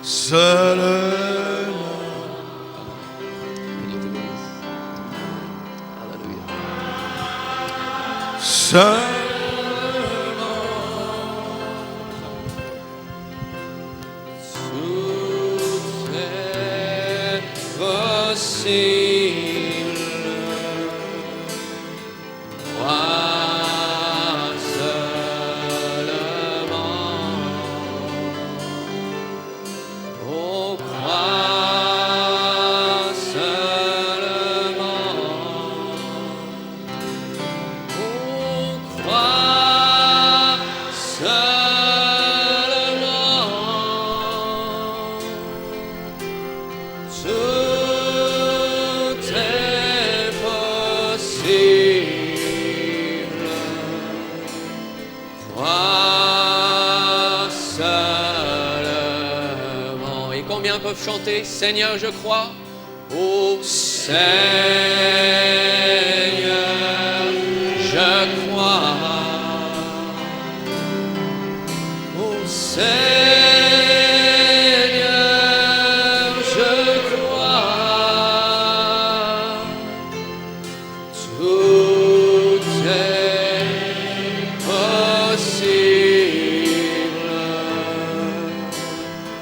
seulement. Seulement. Tout est possible. Crois seulement. Oh, crois seulement. Oh, crois seulement. Tout est possible. Crois seulement. Et combien peuvent chanter Seigneur, je crois? Ô Seigneur, je crois. Ô Seigneur, je crois. Tout est possible.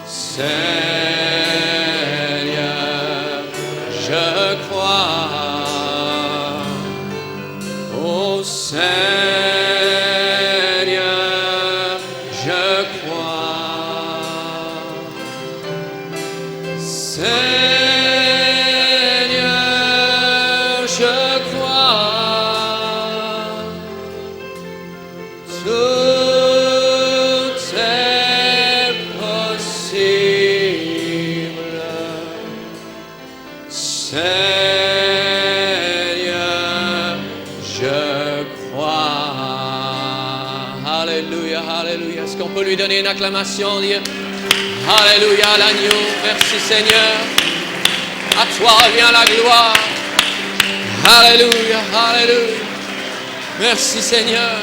Seigneur, je crois. Ô Seigneur, je crois. Seigneur, je crois. Tout est possible. Seigneur, je crois. Alléluia, alléluia. Est-ce qu'on peut lui donner une acclamation, dire Alléluia à l'agneau. Merci Seigneur. À toi vient la gloire. Alléluia, alléluia. Merci Seigneur.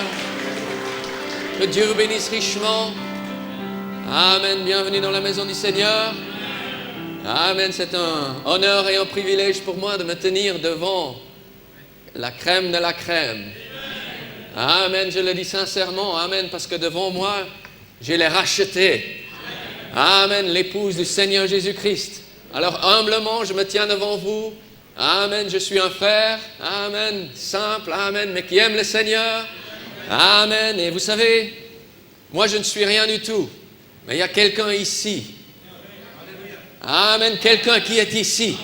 Que Dieu vous bénisse richement. Amen. Bienvenue dans la maison du Seigneur. Amen. C'est un honneur et un privilège pour moi de me tenir devant la crème de la crème. Amen. Je le dis sincèrement. Amen. Parce que devant moi, je l'ai racheté. Amen. L'épouse du Seigneur Jésus-Christ. Alors humblement, je me tiens devant vous. Amen. Je suis un frère. Amen. Simple. Amen. Mais qui aime le Seigneur. Amen. Et vous savez, moi je ne suis rien du tout. Mais il y a quelqu'un ici. Amen. Quelqu'un qui est ici.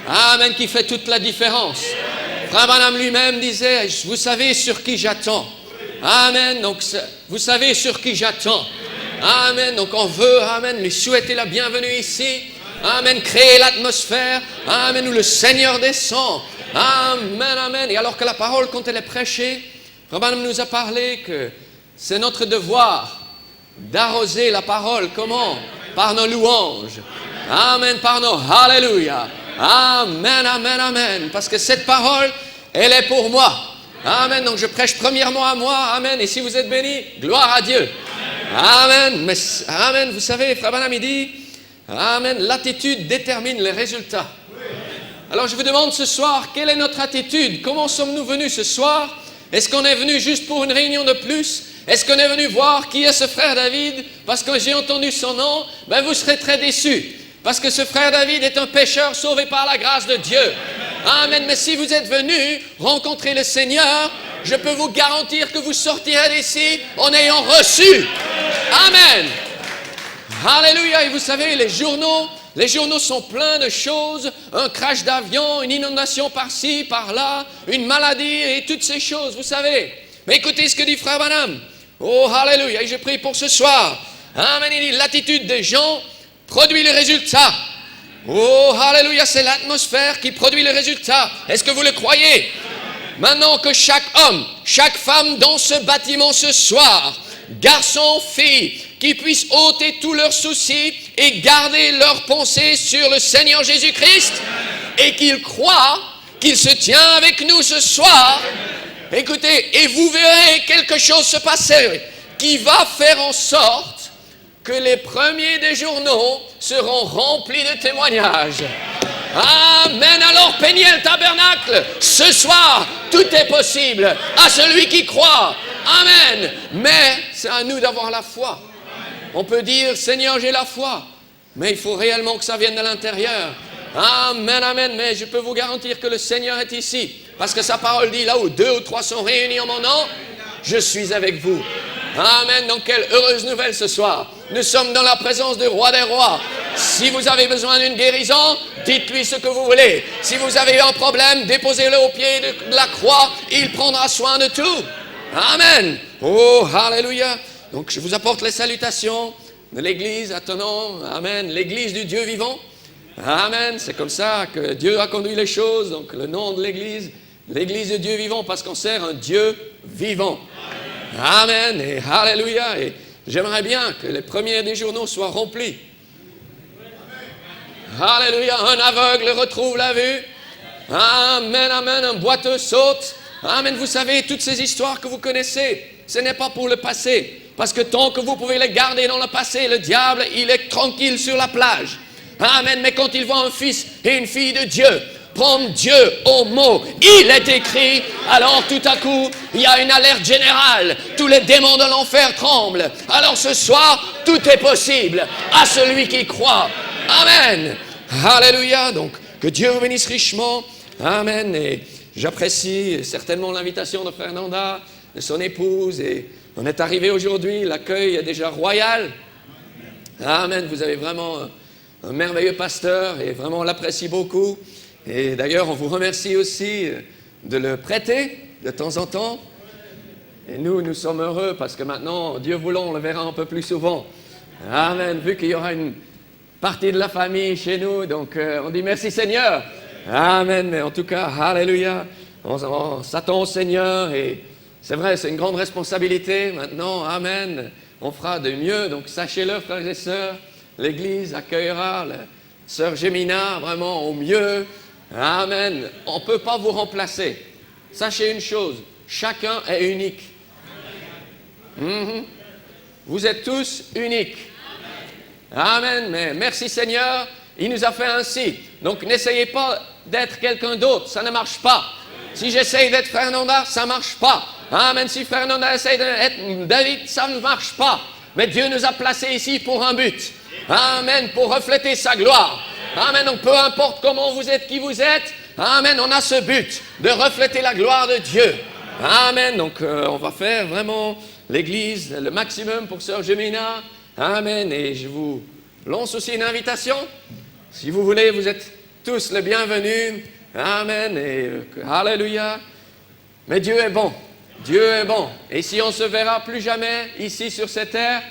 Amen. Qui fait toute la différence. Frère Branham lui-même disait, vous savez sur qui j'attends. Amen. Donc, vous savez sur qui j'attends. Amen. Donc, on veut, amen, lui souhaiter la bienvenue ici. Amen. Créer l'atmosphère. Amen. Où le Seigneur descend. Amen. Amen. Et alors que la parole, quand elle est prêchée, Frère Branham nous a parlé que c'est notre devoir d'arroser la parole. Comment? Par nos louanges. Amen. Par nos Alléluia. Amen, amen, amen. Parce que cette parole, elle est pour moi. Amen. Donc je prêche premièrement à moi. Amen. Et si vous êtes bénis, gloire à Dieu. Amen. Mais, amen. Vous savez, Frère Branham, il dit, amen, l'attitude détermine les résultats. Alors je vous demande ce soir, quelle est notre attitude? Comment sommes-nous venus ce soir? Est-ce qu'on est venu juste pour une réunion de plus? Est-ce qu'on est venu voir qui est ce frère David? Parce que j'ai entendu son nom, ben vous serez très déçus. Parce que ce frère David est un pécheur sauvé par la grâce de Dieu. Amen. Mais si vous êtes venu rencontrer le Seigneur, je peux vous garantir que vous sortirez d'ici en ayant reçu. Amen. Alléluia. Et vous savez, les journaux sont pleins de choses. Un crash d'avion, une inondation par-ci, par-là, une maladie et toutes ces choses, vous savez. Mais écoutez ce que dit Frère Branham. Oh, alléluia. Et je prie pour ce soir. Amen. Il dit, l'attitude des gens produit le résultat. Oh, alléluia, c'est l'atmosphère qui produit le résultat. Est-ce que vous le croyez? Maintenant que chaque homme, chaque femme dans ce bâtiment ce soir, garçon, fille, qui puissent ôter tous leurs soucis et garder leurs pensées sur le Seigneur Jésus-Christ et qu'ils croient qu'il se tient avec nous ce soir. Écoutez, et vous verrez quelque chose se passer qui va faire en sorte que les premiers des journaux seront remplis de témoignages. Amen. Alors peignez le tabernacle. Ce soir, tout est possible à celui qui croit. Amen. Mais c'est à nous d'avoir la foi. On peut dire, Seigneur, j'ai la foi. Mais il faut réellement que ça vienne de l'intérieur. Amen, amen. Mais je peux vous garantir que le Seigneur est ici. Parce que sa parole dit, là où 2 ou 3 sont réunis en mon nom, je suis avec vous. Amen. Donc quelle heureuse nouvelle ce soir. Nous sommes dans la présence du roi des rois. Si vous avez besoin d'une guérison, dites-lui ce que vous voulez. Si vous avez un problème, déposez-le au pied de la croix. Il prendra soin de tout. Amen. Oh, alléluia. Donc je vous apporte les salutations de l'Église. Attendons, amen, l'Église du Dieu vivant. Amen. C'est comme ça que Dieu a conduit les choses. Donc le nom de l'Église, l'Église de Dieu vivant, parce qu'on sert un Dieu vivant. Amen et alléluia. Et j'aimerais bien que les premiers des journaux soient remplis. Alléluia. Un aveugle retrouve la vue. Amen, amen. Un boiteux saute. Amen. Vous savez, toutes ces histoires que vous connaissez, ce n'est pas pour le passé. Parce que tant que vous pouvez les garder dans le passé, le diable, il est tranquille sur la plage. Amen. Mais quand il voit un fils et une fille de Dieu prendre Dieu au mot, il est écrit, alors tout à coup, il y a une alerte générale. Tous les démons de l'enfer tremblent. Alors ce soir, tout est possible à celui qui croit. Amen. Alléluia. Donc, que Dieu vous bénisse richement. Amen. Et j'apprécie certainement l'invitation de Frère Nanda, de son épouse. Et on est arrivé aujourd'hui. L'accueil est déjà royal. Amen. Vous avez vraiment un merveilleux pasteur et vraiment on l'apprécie beaucoup. Et d'ailleurs, on vous remercie aussi de le prêter de temps en temps. Et nous sommes heureux parce que maintenant, Dieu voulant, on le verra un peu plus souvent. Amen. Vu qu'il y aura une partie de la famille chez nous, donc on dit merci Seigneur. Amen. Mais en tout cas, alléluia. On s'attend au Seigneur et c'est vrai, c'est une grande responsabilité. Maintenant, amen. On fera de mieux. Donc sachez-le, frères et sœurs, l'Église accueillera la sœur Gémina vraiment au mieux. Amen. On ne peut pas vous remplacer. Sachez une chose, chacun est unique. Vous êtes tous uniques. Amen. Mais merci Seigneur, il nous a fait ainsi. Donc n'essayez pas d'être quelqu'un d'autre, ça ne marche pas. Si j'essaye d'être Frère Nanda, ça ne marche pas. Amen. Si Frère Nanda essaye d'être David, ça ne marche pas. Mais Dieu nous a placés ici pour un but. Amen. Pour refléter sa gloire. Amen. Donc peu importe comment vous êtes, qui vous êtes. Amen. On a ce but de refléter la gloire de Dieu. Amen. Donc on va faire vraiment l'Église le maximum pour Sœur Gémina. Amen. Et je vous lance aussi une invitation. Si vous voulez, vous êtes tous les bienvenus. Amen. Et alléluia. Mais Dieu est bon. Dieu est bon. Et si on ne se verra plus jamais ici sur cette terre,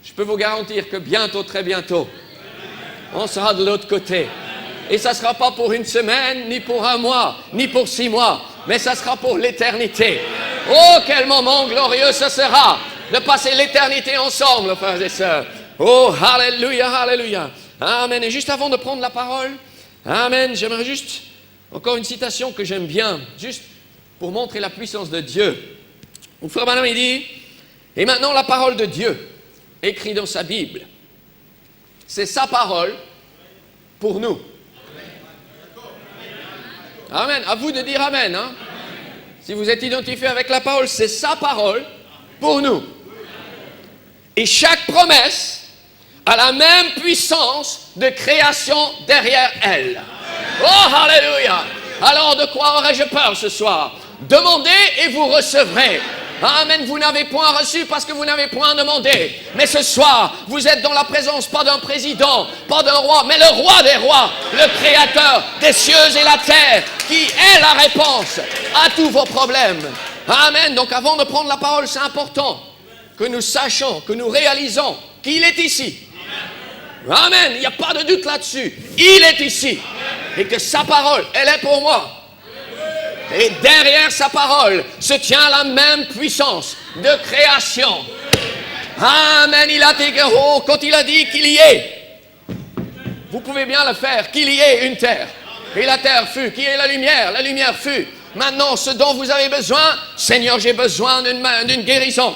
je peux vous garantir que bientôt, très bientôt, on sera de l'autre côté. Et ça ne sera pas pour une semaine, ni pour un mois, ni pour 6 mois, mais ça sera pour l'éternité. Oh, quel moment glorieux ce sera de passer l'éternité ensemble, frères et sœurs. Oh, alléluia, alléluia. Amen. Et juste avant de prendre la parole, amen, j'aimerais juste, encore une citation que j'aime bien, juste pour montrer la puissance de Dieu. Mon frère Branham, il dit, et maintenant la parole de Dieu, écrite dans sa Bible, c'est sa parole pour nous. Amen. À vous de dire Amen. Hein? Si vous êtes identifié avec la parole, c'est sa parole pour nous. Et chaque promesse a la même puissance de création derrière elle. Oh, alléluia. Alors de quoi aurais-je peur ce soir? Demandez et vous recevrez. Amen, vous n'avez point reçu parce que vous n'avez point demandé. Mais ce soir, vous êtes dans la présence pas d'un président, pas d'un roi, mais le roi des rois, le créateur des cieux et la terre, qui est la réponse à tous vos problèmes. Amen, donc avant de prendre la parole, c'est important que nous sachions, que nous réalisons qu'il est ici. Amen, il n'y a pas de doute là-dessus. Il est ici. Et que sa parole, elle est pour moi. Et derrière sa parole se tient la même puissance de création. Amen. Il a dit, oh, quand il a dit qu'il y ait, vous pouvez bien le faire, qu'il y ait une terre. Et la terre fut, qui est la lumière fut. Maintenant, ce dont vous avez besoin, Seigneur, j'ai besoin d'une guérison.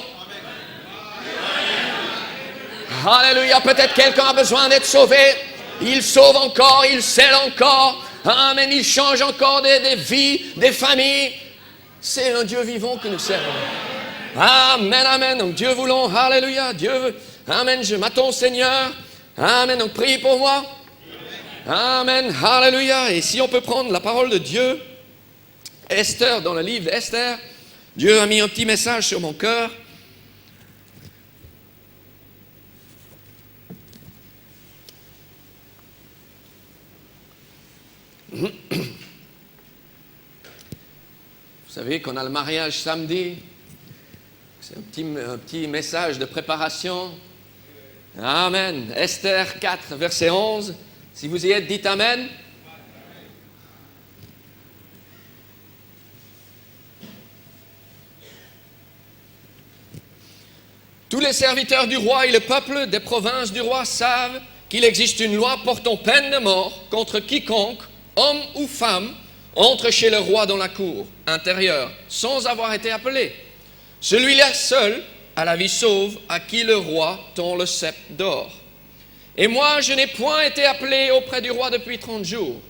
Alléluia. Peut-être quelqu'un a besoin d'être sauvé. Il sauve encore, il scelle encore. Amen. Il change encore des vies, des familles. C'est un Dieu vivant que nous servons. Amen, amen. Donc Dieu voulons, alléluia. Dieu veut. Amen. Je m'attends au Seigneur. Amen. Donc priez pour moi. Amen, alléluia. Et si on peut prendre la parole de Dieu, Esther, dans le livre d'Esther, Dieu a mis un petit message sur mon cœur. Vous savez qu'on a le mariage samedi. C'est un petit message de préparation. Amen. Esther 4, verset 11. Si vous y êtes, dites Amen. Tous les serviteurs du roi et le peuple des provinces du roi savent qu'il existe une loi portant peine de mort contre quiconque, homme ou femme, entre chez le roi dans la cour intérieure sans avoir été appelé. Celui-là seul a la vie sauve à qui le roi tend le sceptre d'or. Et moi, je n'ai point été appelé auprès du roi depuis 30 jours.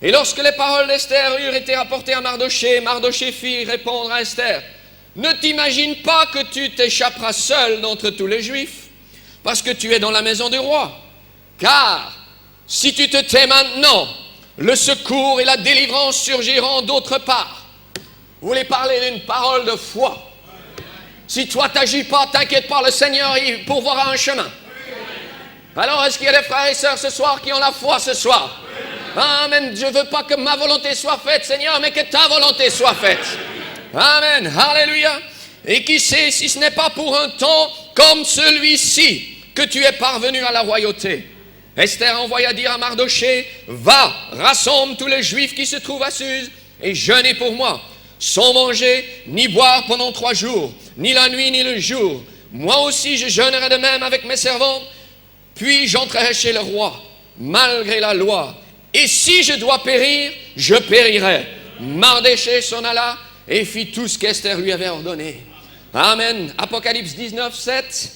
Et lorsque les paroles d'Esther eurent été rapportées à Mardoché, Mardoché fit répondre à Esther, « Ne t'imagine pas que tu t'échapperas seul d'entre tous les Juifs, parce que tu es dans la maison du roi. Car si tu te tais maintenant, le secours et la délivrance surgiront d'autre part. » Vous voulez parler d'une parole de foi? Si toi t'agis pas, t'inquiète pas, le Seigneur il pourvoira un chemin. Alors, est-ce qu'il y a des frères et sœurs ce soir qui ont la foi ce soir? Amen. Je ne veux pas que ma volonté soit faite, Seigneur, mais que ta volonté soit faite. Amen. Alléluia. Et qui sait si ce n'est pas pour un temps comme celui-ci que tu es parvenu à la royauté. Esther envoya dire à Mardoché, « Va, rassemble tous les Juifs qui se trouvent à Suse et jeûnez pour moi, sans manger ni boire pendant 3 jours, ni la nuit ni le jour. Moi aussi je jeûnerai de même avec mes servantes. Puis j'entrerai chez le roi, malgré la loi. Et si je dois périr, je périrai. » Mardoché s'en alla et fit tout ce qu'Esther lui avait ordonné. Amen. Apocalypse 19, 7.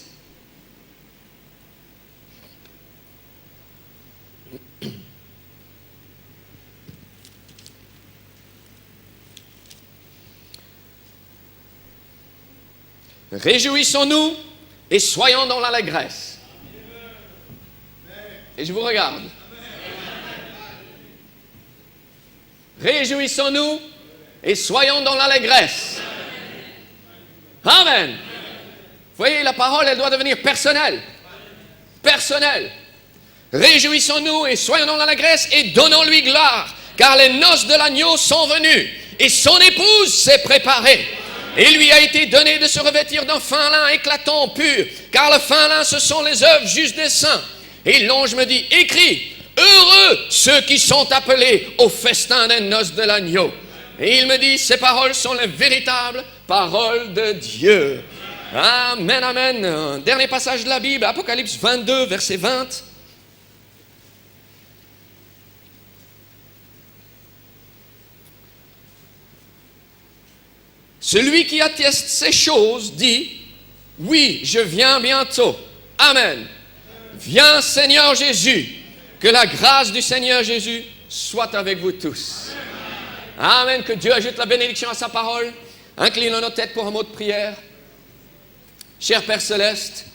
Réjouissons-nous et soyons dans l'allégresse. Et je vous regarde. Réjouissons-nous et soyons dans l'allégresse. Amen. Vous voyez, la parole, elle doit devenir personnelle. Personnelle. Réjouissons-nous et soyons dans l'allégresse et donnons-lui gloire, car les noces de l'agneau sont venues et son épouse s'est préparée. Et lui a été donné de se revêtir d'un fin lin éclatant, pur, car le fin lin, ce sont les œuvres justes des saints. Et l'ange me dit, écris, heureux ceux qui sont appelés au festin des noces de l'agneau. Et il me dit, ces paroles sont les véritables paroles de Dieu. Amen, amen. Un dernier passage de la Bible, Apocalypse 22, verset 20. Celui qui atteste ces choses dit, oui, je viens bientôt. Amen. Viens Seigneur Jésus. Que la grâce du Seigneur Jésus soit avec vous tous. Amen. Que Dieu ajoute la bénédiction à sa parole. Inclinons nos têtes pour un mot de prière. Cher Père Céleste,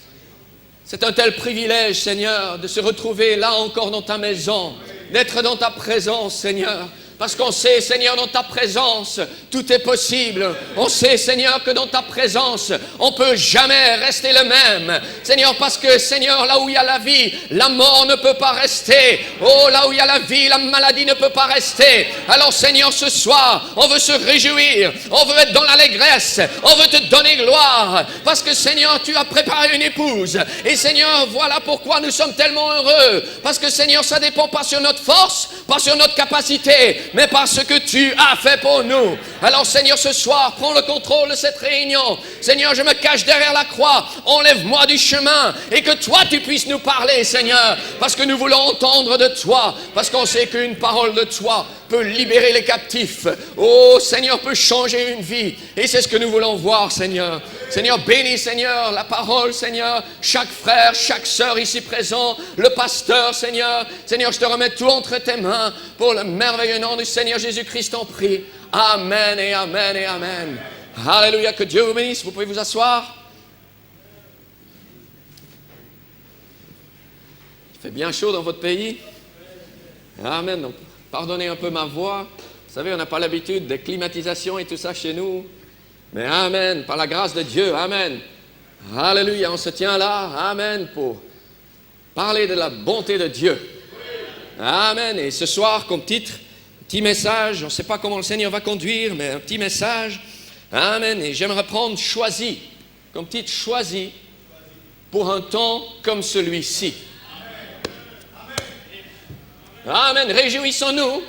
c'est un tel privilège, Seigneur, de se retrouver là encore dans ta maison, d'être dans ta présence, Seigneur. Parce qu'on sait, Seigneur, dans ta présence, tout est possible. On sait, Seigneur, que dans ta présence, on ne peut jamais rester le même. Seigneur, parce que, Seigneur, là où il y a la vie, la mort ne peut pas rester. Oh, là où il y a la vie, la maladie ne peut pas rester. Alors, Seigneur, ce soir, on veut se réjouir. On veut être dans l'allégresse. On veut te donner gloire. Parce que, Seigneur, tu as préparé une épouse. Et, Seigneur, voilà pourquoi nous sommes tellement heureux. Parce que, Seigneur, ça ne dépend pas sur notre force, pas sur notre capacité, mais parce que tu as fait pour nous. Alors Seigneur, ce soir, prends le contrôle de cette réunion. Seigneur, je me cache derrière la croix. Enlève-moi du chemin et que toi, tu puisses nous parler, Seigneur, parce que nous voulons entendre de toi, parce qu'on sait qu'une parole de toi peut libérer les captifs. Oh, Seigneur, peut changer une vie. Et c'est ce que nous voulons voir, Seigneur. Seigneur, bénis, Seigneur, la parole, Seigneur, chaque frère, chaque sœur ici présent, le pasteur, Seigneur. Seigneur, je te remets tout entre tes mains pour le merveilleux nom du Seigneur Jésus-Christ, on prie. Amen et amen et amen. Alléluia, que Dieu vous bénisse. Vous pouvez vous asseoir. Il fait bien chaud dans votre pays. Amen. Donc, pardonnez un peu ma voix. Vous savez, on n'a pas l'habitude de climatisation et tout ça chez nous. Mais amen, par la grâce de Dieu, amen. Alléluia, on se tient là, amen, pour parler de la bonté de Dieu. Amen. Et ce soir, comme titre, petit message, on ne sait pas comment le Seigneur va conduire, mais un petit message. Amen. Et j'aimerais prendre choisi, comme titre choisi, pour un temps comme celui-ci. Amen. Réjouissons-nous.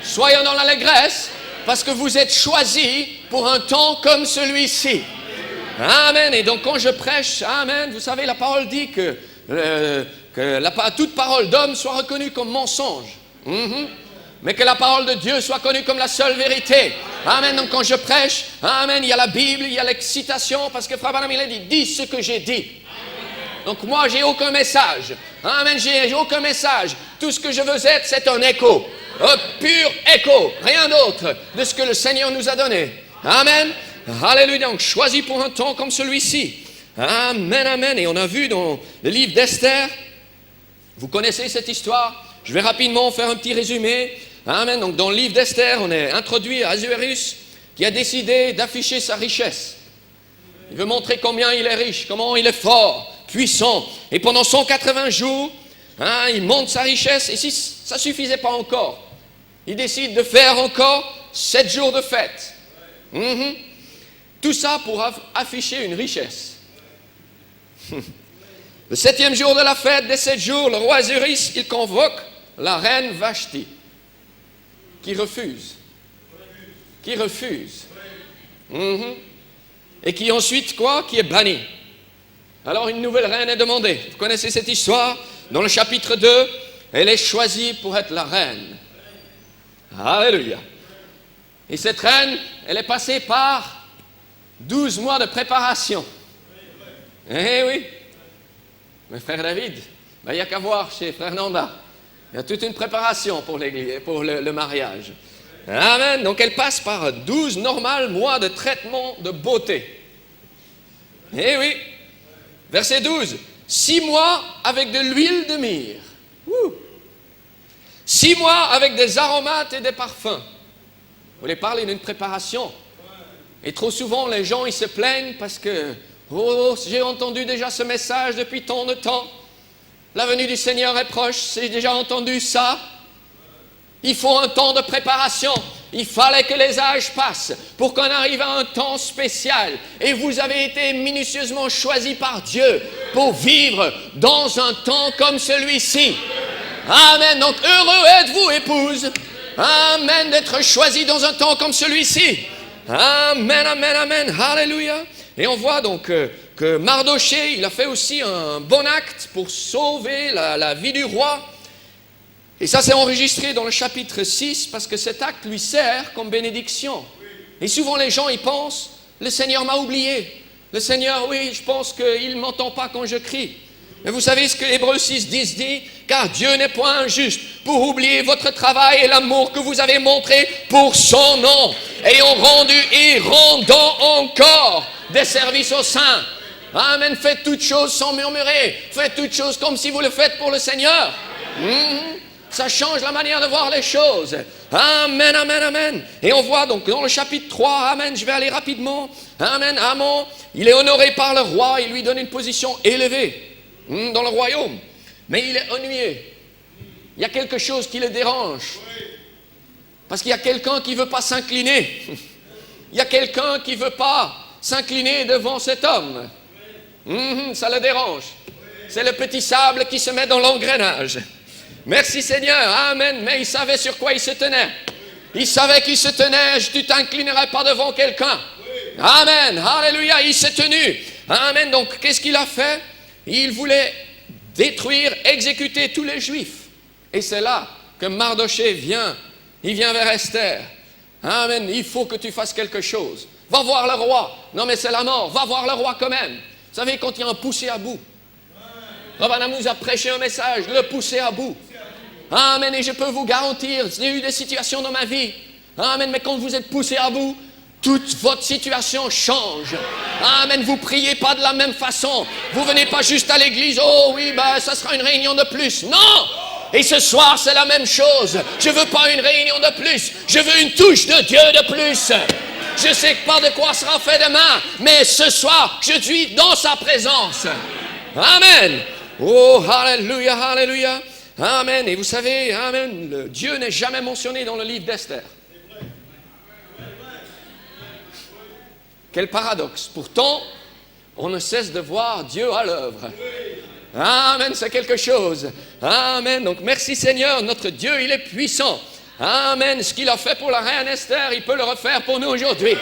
Soyons dans l'allégresse, parce que vous êtes choisis pour un temps comme celui-ci. Amen. Et donc quand je prêche, amen, vous savez, la parole dit que toute parole d'homme soit reconnue comme mensonge. Mais que la parole de Dieu soit connue comme la seule vérité. Amen. Donc quand je prêche, amen, il y a la Bible, il y a l'excitation, parce que Frère Branham, il a dit, dis ce que j'ai dit. Donc moi, j'ai aucun message. Amen, j'ai aucun message. Tout ce que je veux être, c'est un écho. Un pur écho, rien d'autre de ce que le Seigneur nous a donné. Amen. Alléluia. Donc choisi pour un temps comme celui-ci. Amen, amen. Et on a vu dans le livre d'Esther, vous connaissez cette histoire. Je vais rapidement faire un petit résumé. Amen. Donc dans le livre d'Esther, on est introduit à Ahasuérus qui a décidé d'afficher sa richesse. Il veut montrer combien il est riche, comment il est fort, puissant. Et pendant 180 jours, il monte sa richesse. Et si ça ne suffisait pas encore, il décide de faire encore 7 jours de fête. Tout ça pour afficher une richesse. Le 7e jour de la fête des 7 jours, le roi Ahasuérus, il convoque la reine Vashti, qui refuse. Et qui ensuite, qui est bannie. Alors une nouvelle reine est demandée. Vous connaissez cette histoire? Dans le chapitre 2, elle est choisie pour être la reine. Alléluia. Et cette reine, elle est passée par 12 mois de préparation. Eh oui. Mais frère David, il n'y a qu'à voir chez frère Nanda. Il y a toute une préparation pour le mariage. Amen. Donc elle passe par 12 normaux mois de traitement de beauté. Eh oui. Verset 12. 6 mois avec de l'huile de myrrhe. 6 mois avec des aromates et des parfums. Vous voulez parler d'une préparation? Et trop souvent, les gens, ils se plaignent parce que j'ai entendu déjà ce message depuis tant de temps. La venue du Seigneur est proche, j'ai déjà entendu ça. Il faut un temps de préparation. Il fallait que les âges passent pour qu'on arrive à un temps spécial. Et vous avez été minutieusement choisis par Dieu pour vivre dans un temps comme celui-ci. Amen. Donc heureux êtes-vous, épouse. Amen, d'être choisis dans un temps comme celui-ci. Amen, amen, amen. Alléluia. Et on voit donc que Mardoché, il a fait aussi un bon acte pour sauver la vie du roi. Et ça, c'est enregistré dans le chapitre 6 parce que cet acte lui sert comme bénédiction. Et souvent, les gens, ils pensent, le Seigneur m'a oublié. Le Seigneur, oui, je pense qu'il ne m'entend pas quand je crie. Mais vous savez ce que Hébreux 6, 10 dit? Car Dieu n'est point injuste pour oublier votre travail et l'amour que vous avez montré pour son nom, ayant rendu et rendant encore des services aux saints. Amen. Faites toutes choses sans murmurer. Faites toutes choses comme si vous le faites pour le Seigneur. Ça change la manière de voir les choses. Amen, amen, amen. Et on voit donc dans le chapitre 3, amen, je vais aller rapidement. Amen, Amon, il est honoré par le roi, il lui donne une position élevée dans le royaume. Mais il est ennuyé. Il y a quelque chose qui le dérange. Parce qu'il y a quelqu'un qui ne veut pas s'incliner. Il y a quelqu'un qui ne veut pas s'incliner devant cet homme. Ça le dérange. C'est le petit sable qui se met dans l'engrenage. Merci Seigneur, amen. Mais il savait sur quoi il se tenait. Il savait qu'il se tenait. Tu t'inclinerais pas devant quelqu'un. Amen. Alléluia. Il s'est tenu. Amen. Donc, qu'est-ce qu'il a fait? Il voulait détruire, exécuter tous les Juifs. Et c'est là que Mardochée vient. Il vient vers Esther. Amen. Il faut que tu fasses quelque chose. Va voir le roi. Non, mais c'est la mort. Va voir le roi quand même. Vous savez, quand il y a un poussé à bout, Rabbanam nous a prêché un message, le pousser à bout. Amen. Et je peux vous garantir, il y a eu des situations dans ma vie. Amen. Mais quand vous êtes poussé à bout, toute votre situation change. Amen. Vous priez pas de la même façon. Vous venez pas juste à l'église. Oh oui, ça sera une réunion de plus. Non. Et ce soir, c'est la même chose. Je veux pas une réunion de plus. Je veux une touche de Dieu de plus. Je sais pas de quoi sera fait demain, mais ce soir, je suis dans sa présence. Amen. Oh, alléluia, alléluia. Amen. Et vous savez, amen, Dieu n'est jamais mentionné dans le livre d'Esther. Quel paradoxe. Pourtant, on ne cesse de voir Dieu à l'œuvre. Amen, c'est quelque chose. Amen. Donc, merci Seigneur, notre Dieu, il est puissant. Amen. Ce qu'il a fait pour la reine Esther, il peut le refaire pour nous aujourd'hui.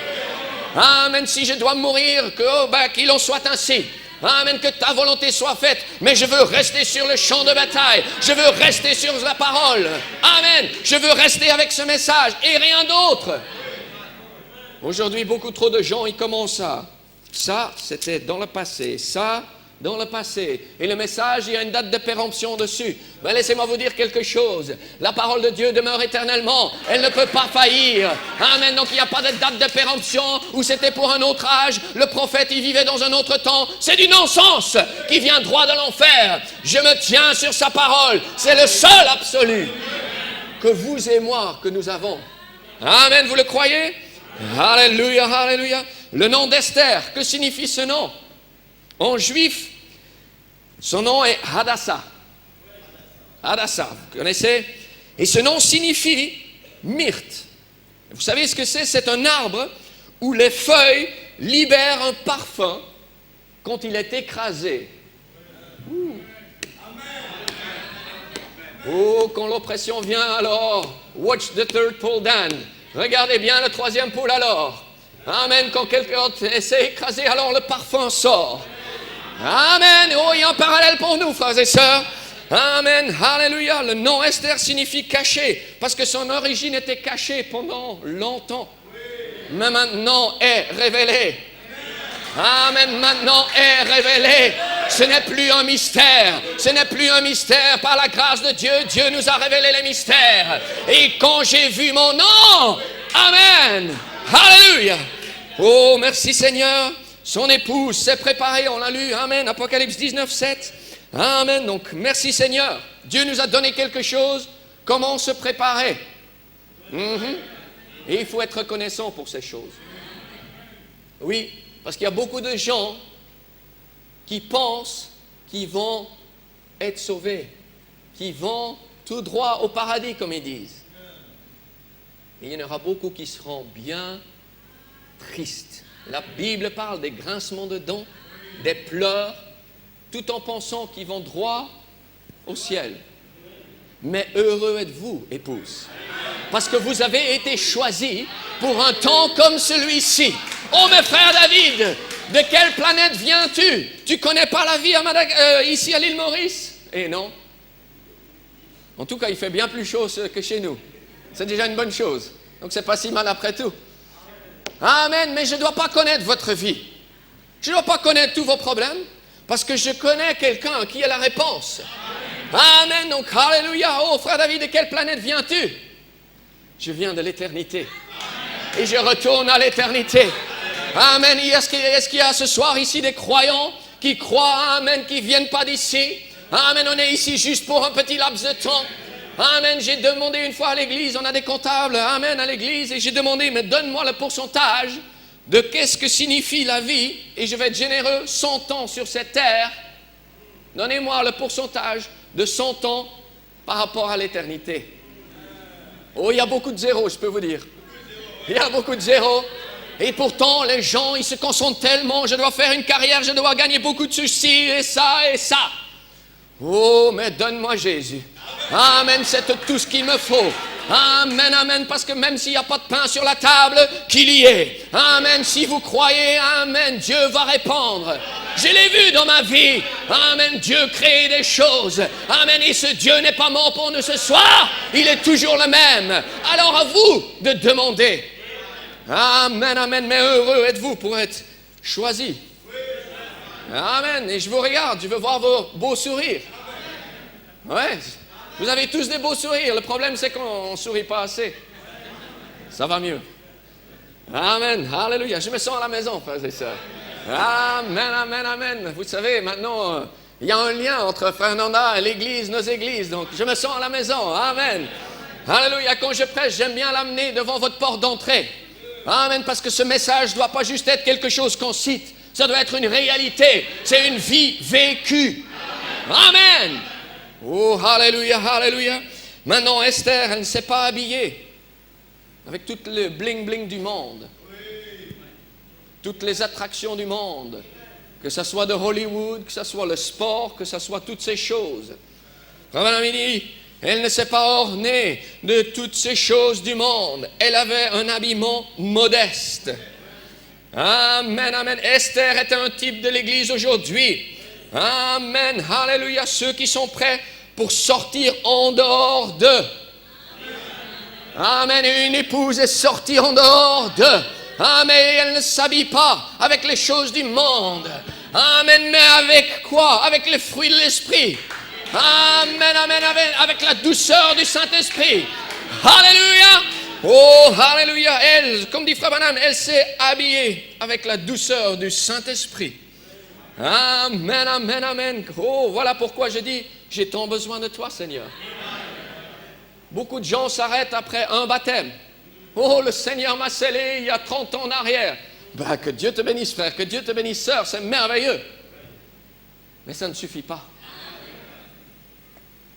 Amen. Si je dois mourir, qu'il en soit ainsi. Amen, que ta volonté soit faite, mais je veux rester sur le champ de bataille, je veux rester sur la parole. Amen, je veux rester avec ce message et rien d'autre. Aujourd'hui, beaucoup trop de gens, ils commencent à... Ça, c'était dans le passé, ça, dans le passé. Et le message, il y a une date de péremption dessus. Mais laissez-moi vous dire quelque chose. La parole de Dieu demeure éternellement. Elle ne peut pas faillir. Amen. Donc il n'y a pas de date de péremption où c'était pour un autre âge. Le prophète, il vivait dans un autre temps. C'est du non-sens qui vient droit de l'enfer. Je me tiens sur sa parole. C'est le seul absolu que vous et moi, que nous avons. Amen. Vous le croyez? Alléluia, alléluia. Le nom d'Esther, que signifie ce nom? En juif, son nom est Hadassah. Hadassah, vous connaissez? Et ce nom signifie myrte. Vous savez ce que c'est? C'est un arbre où les feuilles libèrent un parfum quand il est écrasé. Oh, quand l'oppression vient alors, watch the third pull down. Regardez bien le troisième pull alors. Amen, quand quelqu'un essaie d'écraser, alors le parfum sort. Amen. Oh, il y a un parallèle pour nous, frères et sœurs. Amen. Alléluia. Le nom Esther signifie caché, parce que son origine était cachée pendant longtemps. Mais maintenant est révélée. Amen. Maintenant est révélé. Ce n'est plus un mystère. Ce n'est plus un mystère. Par la grâce de Dieu, Dieu nous a révélé les mystères. Et quand j'ai vu mon nom, Amen. Alléluia. Oh, merci Seigneur. Son épouse s'est préparée, on l'a lu. Amen. Apocalypse 19, 7. Amen. Donc, merci Seigneur. Dieu nous a donné quelque chose. Comment se préparer? Et il faut être reconnaissant pour ces choses. Oui. Parce qu'il y a beaucoup de gens qui pensent qu'ils vont être sauvés, qui vont tout droit au paradis, comme ils disent. Et il y en aura beaucoup qui seront bien tristes. La Bible parle des grincements de dents, des pleurs, tout en pensant qu'ils vont droit au ciel. Mais heureux êtes-vous, épouse, parce que vous avez été choisis pour un temps comme celui-ci. Oh, mes frères David, de quelle planète viens-tu? Tu connais pas la vie ici à l'île Maurice? Eh non. En tout cas, il fait bien plus chaud que chez nous. C'est déjà une bonne chose. Donc, c'est pas si mal après tout. Amen. Mais je ne dois pas connaître votre vie. Je ne dois pas connaître tous vos problèmes, parce que je connais quelqu'un qui a la réponse. Amen. Donc, alléluia. Oh, frère David, de quelle planète viens-tu? Je viens de l'éternité. Et je retourne à l'éternité. Amen. Est-ce qu'il y a ce soir ici des croyants qui croient, amen, qui ne viennent pas d'ici? Amen. On est ici juste pour un petit laps de temps. Amen. J'ai demandé une fois à l'église, on a des comptables, amen, à l'église, et j'ai demandé, mais donne-moi le pourcentage de qu'est-ce que signifie la vie, et je vais être généreux, 100 ans sur cette terre. Donnez-moi le pourcentage de 100 ans par rapport à l'éternité. Oh, il y a beaucoup de zéros, je peux vous dire. Il y a beaucoup de zéros. Et pourtant, les gens, ils se concentrent tellement, je dois faire une carrière, je dois gagner beaucoup de ceci, et ça, et ça. Oh, mais donne-moi Jésus. Amen, c'est tout ce qu'il me faut. Amen, amen, parce que même s'il n'y a pas de pain sur la table, qu'il y ait. Amen, si vous croyez, amen, Dieu va répondre. Je l'ai vu dans ma vie. Amen, Dieu crée des choses. Amen, et ce Dieu n'est pas mort pour nous ce soir. Il est toujours le même. Alors à vous de demander. Amen, amen, mais heureux êtes-vous pour être choisi. Amen, et je vous regarde, je veux voir vos beaux sourires. Ouais, vous avez tous des beaux sourires. Le problème, c'est qu'on ne sourit pas assez. Ça va mieux. Amen, alléluia. Je me sens à la maison, frères et sœurs. Amen, amen, amen. Vous savez, maintenant, il y a un lien entre Frère Nanda et l'Église, nos églises. Donc, je me sens à la maison. Amen. Alléluia. Quand je prêche, j'aime bien l'amener devant votre porte d'entrée. Amen, parce que ce message ne doit pas juste être quelque chose qu'on cite. Ça doit être une réalité. C'est une vie vécue. Amen. Oh, alléluia, alléluia. Maintenant, Esther, elle ne s'est pas habillée avec tout le bling-bling du monde. Toutes les attractions du monde. Que ce soit de Hollywood, que ce soit le sport, que ce soit toutes ces choses. Madame dit, elle ne s'est pas ornée de toutes ces choses du monde. Elle avait un habillement modeste. Amen, amen. Esther est un type de l'Église aujourd'hui. Amen, alléluia. Ceux qui sont prêts pour sortir en dehors d'eux. Amen. Et une épouse est sortie en dehors d'eux. Amen. Elle ne s'habille pas avec les choses du monde. Amen. Mais avec quoi? Avec les fruits de l'esprit. Amen, amen, amen. Avec la douceur du Saint-Esprit. Alléluia. Oh, alléluia. Elle, comme dit Frère Branham, elle s'est habillée avec la douceur du Saint-Esprit. Amen, amen, amen. Oh, voilà pourquoi je dis, j'ai tant besoin de toi, Seigneur. Beaucoup de gens s'arrêtent après un baptême. Oh, le Seigneur m'a scellé il y a 30 ans en arrière. Ben, que Dieu te bénisse, frère, que Dieu te bénisse, sœur, c'est merveilleux. Mais ça ne suffit pas.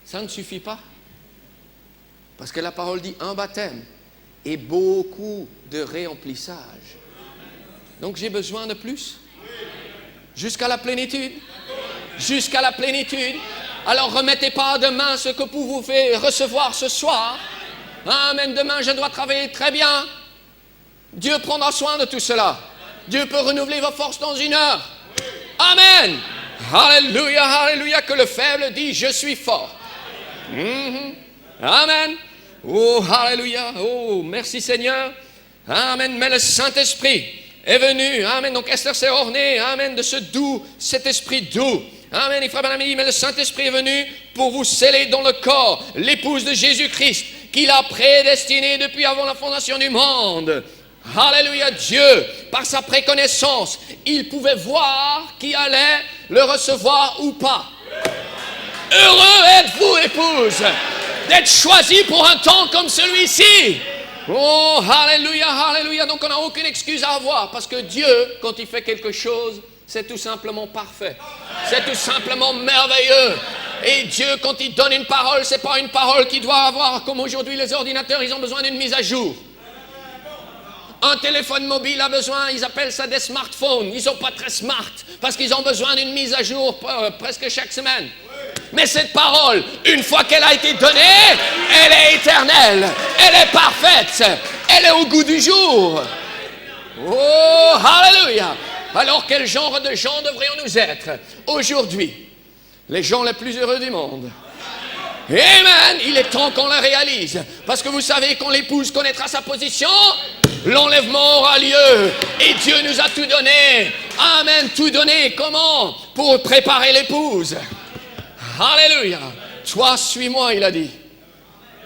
Ça ne suffit pas. Parce que la parole dit un baptême et beaucoup de réemplissage. Donc j'ai besoin de plus. Jusqu'à la plénitude. Jusqu'à la plénitude. Alors remettez pas à demain ce que vous pouvez recevoir ce soir. Amen. Demain je dois travailler très bien. Dieu prendra soin de tout cela. Dieu peut renouveler vos forces dans 1 heure. Amen. Alléluia, alléluia. Que le faible dit je suis fort. Amen. Oh, alléluia. Oh, merci Seigneur. Amen. Mais le Saint-Esprit est venu. Amen. Donc Esther s'est ornée. Amen. De ce doux, cet esprit doux. Amen. Et Frère Branham dit, mais le Saint-Esprit est venu pour vous sceller dans le corps, l'épouse de Jésus-Christ, qu'il a prédestinée depuis avant la fondation du monde. Alléluia. Dieu, par sa préconnaissance, il pouvait voir qui allait le recevoir ou pas. Heureux êtes-vous, épouse, d'être choisi pour un temps comme celui-ci. Oh, alléluia, alléluia. Donc on n'a aucune excuse à avoir, parce que Dieu, quand il fait quelque chose, c'est tout simplement parfait. C'est tout simplement merveilleux. Et Dieu, quand il donne une parole, c'est pas une parole qui doit avoir, comme aujourd'hui les ordinateurs, ils ont besoin d'une mise à jour. Un téléphone mobile a besoin, ils appellent ça des smartphones. Ils ne sont pas très smart, parce qu'ils ont besoin d'une mise à jour presque chaque semaine. Mais cette parole, une fois qu'elle a été donnée, elle est éternelle, elle est parfaite, elle est au goût du jour. Oh, alléluia. Alors quel genre de gens devrions-nous être aujourd'hui? Les gens les plus heureux du monde. Amen. Il est temps qu'on le réalise. Parce que vous savez, quand l'épouse connaîtra sa position, l'enlèvement aura lieu. Et Dieu nous a tout donné. Amen. Tout donné. Comment? Pour préparer l'épouse. Alléluia. Toi, suis-moi, il a dit.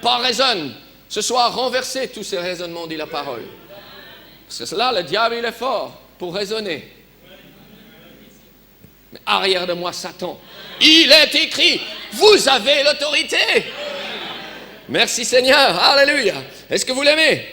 Pas raisonne. Ce soir, renversez tous ces raisonnements, dit la parole. Parce que là, le diable, il est fort pour raisonner. Mais arrière de moi, Satan. Il est écrit, vous avez l'autorité. Merci Seigneur. Alléluia. Est-ce que vous l'aimez?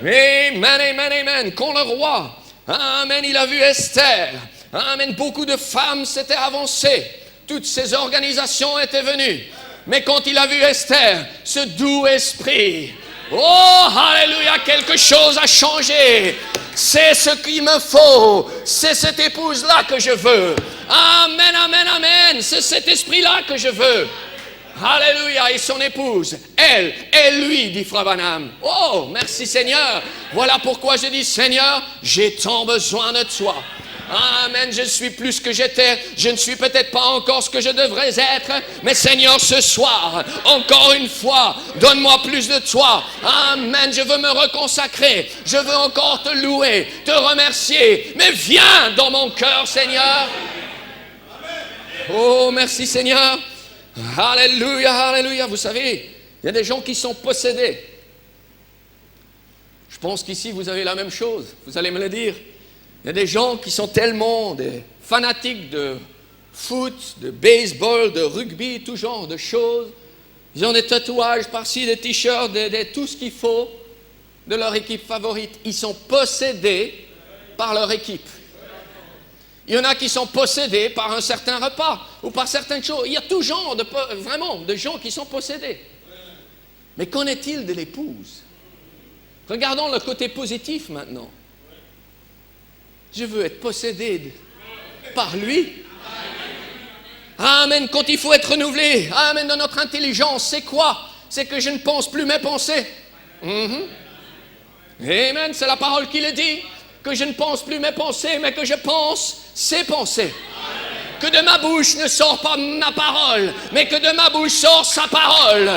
Amen, amen, amen. Quand le roi, amen, il a vu Esther. Amen. Beaucoup de femmes s'étaient avancées. Toutes ces organisations étaient venues. Mais quand il a vu Esther, ce doux esprit, oh, alléluia, quelque chose a changé. C'est ce qu'il me faut. C'est cette épouse-là que je veux. Amen, amen, amen. C'est cet esprit-là que je veux. Alléluia. Et son épouse, elle et lui, dit Frère Branham. Oh, merci Seigneur. Voilà pourquoi je dis, Seigneur, j'ai tant besoin de toi. Amen, je suis plus que j'étais, je ne suis peut-être pas encore ce que je devrais être, mais Seigneur, ce soir, encore une fois, donne-moi plus de toi. Amen, je veux me reconsacrer, je veux encore te louer, te remercier, mais viens dans mon cœur, Seigneur. Oh, merci Seigneur. Alléluia, alléluia. Vous savez, il y a des gens qui sont possédés. Je pense qu'ici, vous avez la même chose, vous allez me le dire. Il y a des gens qui sont tellement des fanatiques de foot, de baseball, de rugby, tout genre de choses. Ils ont des tatouages par-ci, des t-shirts, tout ce qu'il faut de leur équipe favorite. Ils sont possédés par leur équipe. Il y en a qui sont possédés par un certain repas ou par certaines choses. Il y a tout genre de gens qui sont possédés. Mais qu'en est-il de l'épouse? Regardons le côté positif maintenant. Je veux être possédé par lui. Amen. Quand il faut être renouvelé, amen, dans notre intelligence, c'est quoi? C'est que je ne pense plus mes pensées. Amen. C'est la parole qui le dit. Que je ne pense plus mes pensées, mais que je pense ses pensées. Que de ma bouche ne sort pas ma parole, mais que de ma bouche sort sa parole.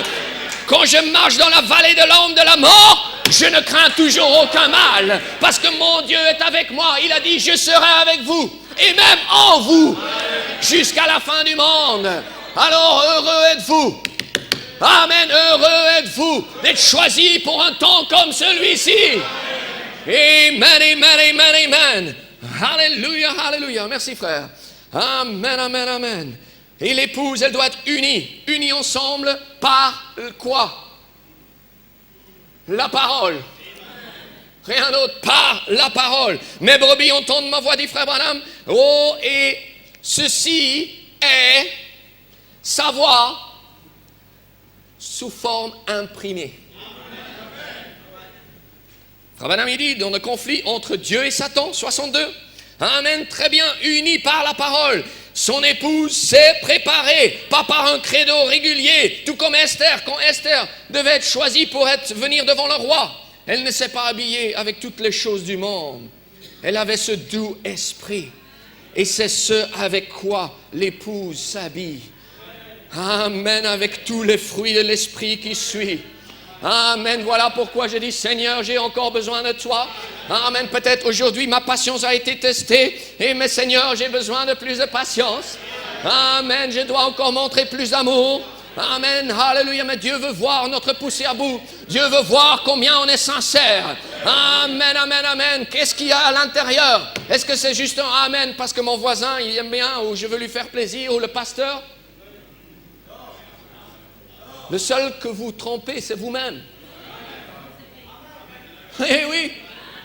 Quand je marche dans la vallée de l'ombre de la mort, je ne crains toujours aucun mal, parce que mon Dieu est avec moi. Il a dit, je serai avec vous, et même en vous, jusqu'à la fin du monde. Alors heureux êtes-vous. Amen, heureux êtes-vous d'être choisi pour un temps comme celui-ci. Amen, amen, amen, amen. Alléluia, alléluia. Merci frère. Amen, amen, amen. Et l'épouse, elle doit être unie ensemble par quoi? La parole. Rien d'autre, par la parole. Mes brebis entendent ma voix, dit frère Branham. Oh, et ceci est savoir sous forme imprimée. Frère Branham, il dit, dans le conflit entre Dieu et Satan, 62. Amen, très bien, unis par la parole. Son épouse s'est préparée, pas par un credo régulier, tout comme Esther. Quand Esther devait être choisie pour venir devant le roi, elle ne s'est pas habillée avec toutes les choses du monde. Elle avait ce doux esprit. Et c'est ce avec quoi l'épouse s'habille. Amen, avec tous les fruits de l'esprit qui suit. Amen, voilà pourquoi je dis, Seigneur, j'ai encore besoin de toi. Amen, peut-être aujourd'hui ma patience a été testée. Mais Seigneur, j'ai besoin de plus de patience. Amen, je dois encore montrer plus d'amour. Amen, alléluia, mais Dieu veut voir notre poussée à bout. Dieu veut voir combien on est sincère. Amen, amen, amen. Qu'est-ce qu'il y a à l'intérieur? Est-ce que c'est juste un amen parce que mon voisin, il aime bien, ou je veux lui faire plaisir, ou le pasteur? Le seul que vous trompez, c'est vous-même. Eh oui,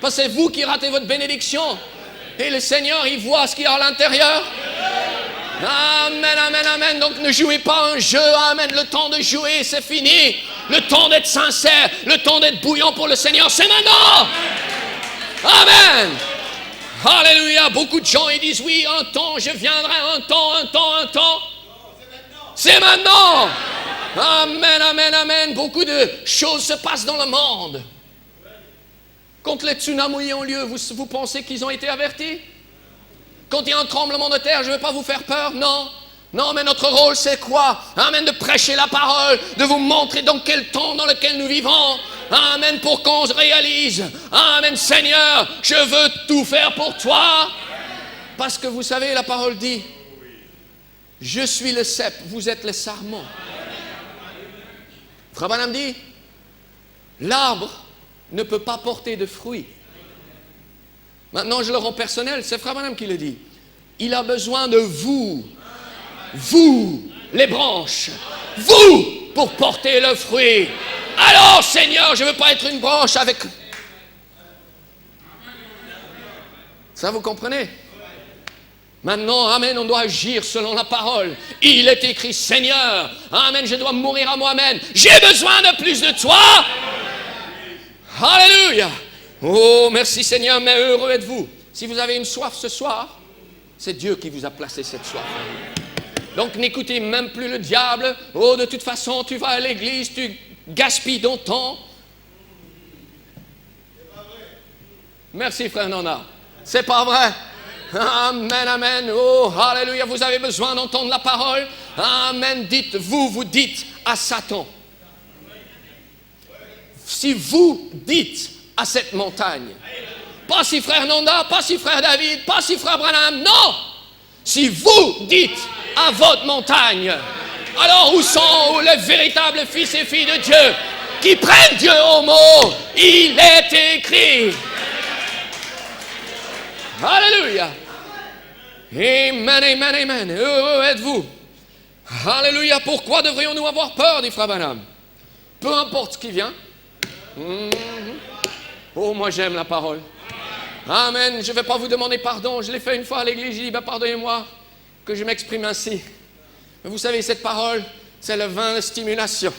parce que c'est vous qui ratez votre bénédiction. Et le Seigneur, il voit ce qu'il y a à l'intérieur. Amen, amen, amen. Donc ne jouez pas un jeu. Amen. Le temps de jouer, c'est fini. Le temps d'être sincère, le temps d'être bouillant pour le Seigneur, c'est maintenant. Amen. Alléluia. Beaucoup de gens, ils disent, oui, un temps, je viendrai, un temps. C'est maintenant. Amen, amen, amen. Beaucoup de choses se passent dans le monde. Quand les tsunamis ont lieu, vous pensez qu'ils ont été avertis? Quand il y a un tremblement de terre, je ne vais pas vous faire peur, non. Non, mais notre rôle, c'est quoi? Amen, de prêcher la parole, de vous montrer dans quel temps dans lequel nous vivons. Amen, pour qu'on se réalise. Amen, Seigneur, je veux tout faire pour toi. Parce que vous savez, la parole dit, je suis le cep, vous êtes les sarments. Frère Branham dit, l'arbre ne peut pas porter de fruits. Maintenant, je le rends personnel, c'est Frère Branham qui le dit. Il a besoin de vous, les branches, vous, pour porter le fruit. Alors, Seigneur, je ne veux pas être une branche avec... Ça, vous comprenez? Maintenant, amen, on doit agir selon la parole. Il est écrit, Seigneur, amen, je dois mourir à moi-même. J'ai besoin de plus de toi. Alléluia. Oh, merci Seigneur, mais heureux êtes-vous. Si vous avez une soif ce soir, c'est Dieu qui vous a placé cette soif. Donc n'écoutez même plus le diable. Oh, de toute façon, tu vas à l'église, tu gaspilles ton temps. Merci, frère Nona. C'est pas vrai. Amen, amen. Oh, alléluia. Vous avez besoin d'entendre la parole. Amen. Vous dites à Satan. Si vous dites à cette montagne, pas si frère Nanda, pas si frère David, pas si frère Branham, non! Si vous dites à votre montagne, alors où sont les véritables fils et filles de Dieu qui prennent Dieu au mot? Il est écrit. Alléluia. Amen, amen, amen. Heureux êtes-vous. Alléluia. Pourquoi devrions-nous avoir peur, dit frère Branham? Peu importe ce qui vient. Oh, moi j'aime la parole. Amen. Je ne vais pas vous demander pardon. Je l'ai fait une fois à l'église. J'ai dit, pardonnez-moi que je m'exprime ainsi. Mais vous savez, cette parole, c'est le vin de stimulation.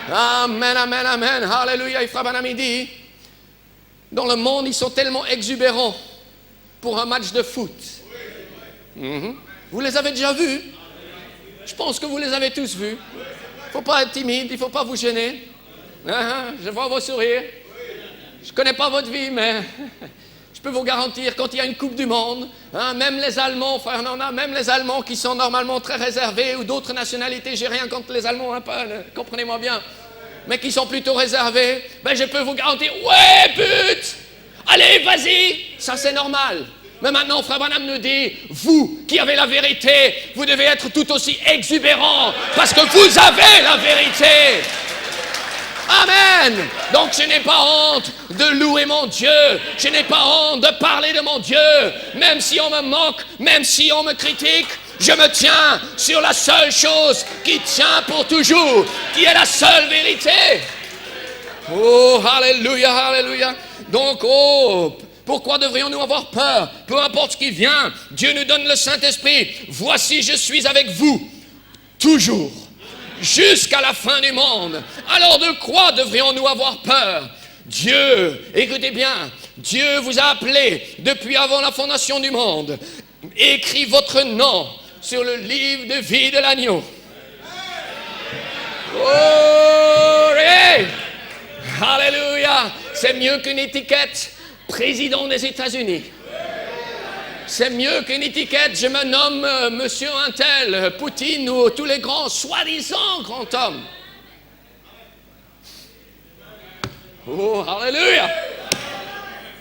Amen, amen, amen. Alléluia. Et frère Branham dit, dans le monde, ils sont tellement exubérants pour un match de foot. Vous les avez déjà vus? Je pense que vous les avez tous vus. Il ne faut pas être timide, il ne faut pas vous gêner. Je vois vos sourires. Je ne connais pas votre vie, mais je peux vous garantir, quand il y a une Coupe du Monde, même les Allemands, frère Nana, même les Allemands qui sont normalement très réservés, ou d'autres nationalités, j'ai rien contre les Allemands, comprenez-moi bien, mais qui sont plutôt réservés, ben je peux vous garantir, ouais, but! Allez, vas-y! Ça, c'est normal. Mais maintenant, frère Branham nous dit, vous qui avez la vérité, vous devez être tout aussi exubérant, parce que vous avez la vérité. Amen. Donc je n'ai pas honte de louer mon Dieu. Je n'ai pas honte de parler de mon Dieu. Même si on me moque, même si on me critique, je me tiens sur la seule chose qui tient pour toujours, qui est la seule vérité. Oh, alléluia, alléluia. Donc, pourquoi devrions-nous avoir peur? Peu importe ce qui vient, Dieu nous donne le Saint-Esprit. Voici, je suis avec vous, toujours. Jusqu'à la fin du monde. Alors de quoi devrions-nous avoir peur? Dieu, écoutez bien, Dieu vous a appelé depuis avant la fondation du monde. Écrit votre nom sur le livre de vie de l'agneau. Oh, hey! Alléluia! C'est mieux qu'une étiquette président des États-Unis. C'est mieux qu'une étiquette, je me nomme Monsieur Untel, Poutine ou tous les grands, soi-disant grands hommes. Oh, alléluia!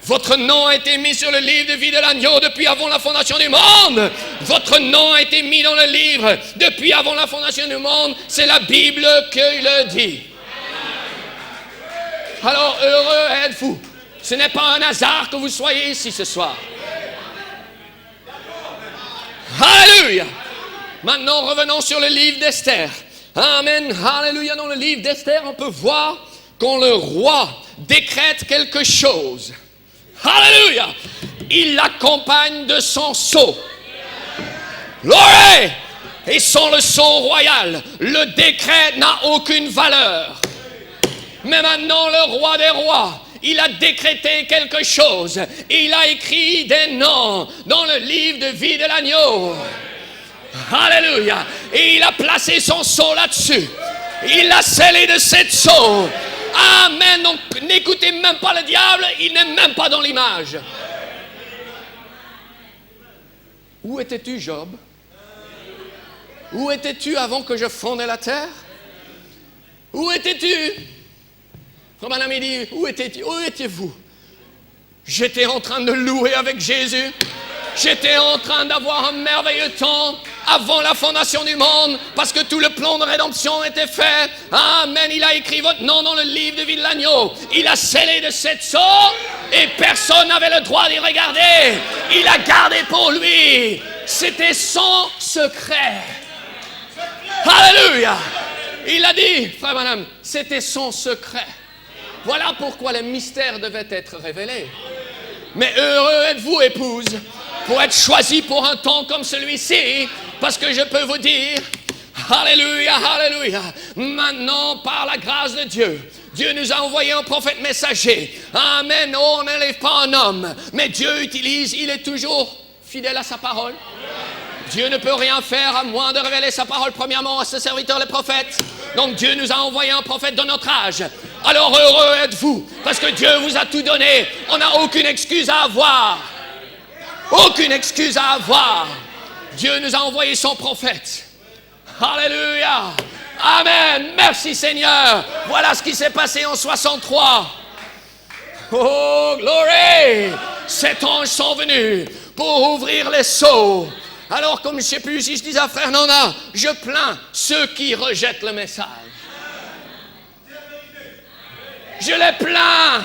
Votre nom a été mis sur le livre de vie de l'agneau depuis avant la fondation du monde. Votre nom a été mis dans le livre depuis avant la fondation du monde. C'est la Bible qui le dit. Alors, heureux êtes-vous. Ce n'est pas un hasard que vous soyez ici ce soir. Alléluia. Maintenant, revenons sur le livre d'Esther. Amen. Alléluia. Dans le livre d'Esther, on peut voir quand le roi décrète quelque chose. Alléluia. Il l'accompagne de son sceau. Gloire. Et sans le sceau royal, le décret n'a aucune valeur. Mais maintenant, le roi des rois, il a décrété quelque chose. Il a écrit des noms dans le livre de vie de l'agneau. Alléluia. Et il a placé son sceau là-dessus. Il l'a scellé de cette sceau. Amen. Donc n'écoutez même pas le diable. Il n'est même pas dans l'image. Où étais-tu, Job? Où étais-tu avant que je fondais la terre? Où étais-tu? Frère Branham dit, où étiez-vous? J'étais en train de louer avec Jésus. J'étais en train d'avoir un merveilleux temps avant la fondation du monde, parce que tout le plan de rédemption était fait. Amen. Il a écrit votre nom dans le livre de vie de l'agneau. Il a scellé de cette sceau et personne n'avait le droit d'y regarder. Il a gardé pour lui. C'était son secret. Alléluia. Il a dit, frère Branham, c'était son secret. Voilà pourquoi les mystères devaient être révélés. Mais heureux êtes-vous, épouse, pour être choisie pour un temps comme celui-ci, parce que je peux vous dire, alléluia, alléluia, maintenant, par la grâce de Dieu, Dieu nous a envoyé un prophète messager. Amen, on n'élève pas un homme, mais Dieu utilise, il est toujours fidèle à sa parole. Dieu ne peut rien faire à moins de révéler sa parole premièrement à ses serviteurs les prophètes. Donc Dieu nous a envoyé un prophète de notre âge. Alors heureux êtes-vous, parce que Dieu vous a tout donné. On n'a aucune excuse à avoir. Aucune excuse à avoir. Dieu nous a envoyé son prophète. Alléluia. Amen. Merci Seigneur. Voilà ce qui s'est passé en 63. Oh, glory. 7 anges sont venus pour ouvrir les sceaux. Alors, comme je ne sais plus si je disais à frère Nana, je plains ceux qui rejettent le message. Je les plains.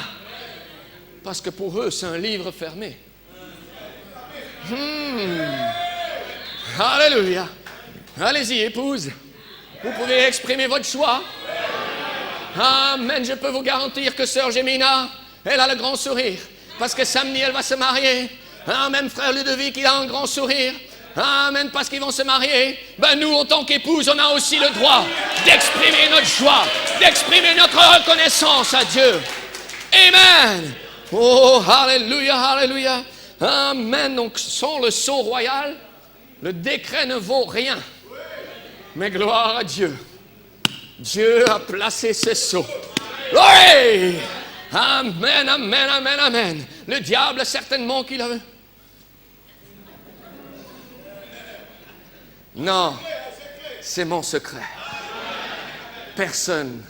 Parce que pour eux, c'est un livre fermé. Alléluia. Allez-y, épouse. Vous pouvez exprimer votre choix. Amen. Je peux vous garantir que sœur Gémina, elle a le grand sourire. Parce que samedi, elle va se marier. Amen. Frère Ludovic, il a un grand sourire. Amen. Parce qu'ils vont se marier. Ben nous, en tant qu'épouses, on a aussi le droit d'exprimer notre joie, d'exprimer notre reconnaissance à Dieu. Amen. Oh, alléluia, alléluia. Amen. Donc, sans le sceau royal, le décret ne vaut rien. Mais gloire à Dieu. Dieu a placé ses sceaux. Oui! Amen, amen, amen, amen. Le diable, certainement qu'il avait. Non, c'est mon secret. Personne.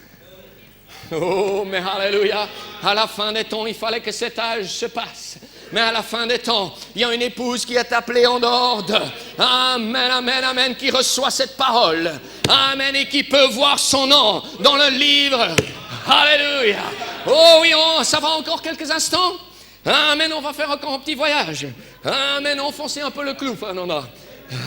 Oh, mais alléluia. À la fin des temps, il fallait que cet âge se passe. Mais à la fin des temps, il y a une épouse qui est appelée en ordre. Amen, amen, amen, qui reçoit cette parole. Amen, et qui peut voir son nom dans le livre. Alléluia. Oh oui, ça va encore quelques instants. Amen, on va faire encore un petit voyage. Amen, enfoncer un peu le clou, frère Nana.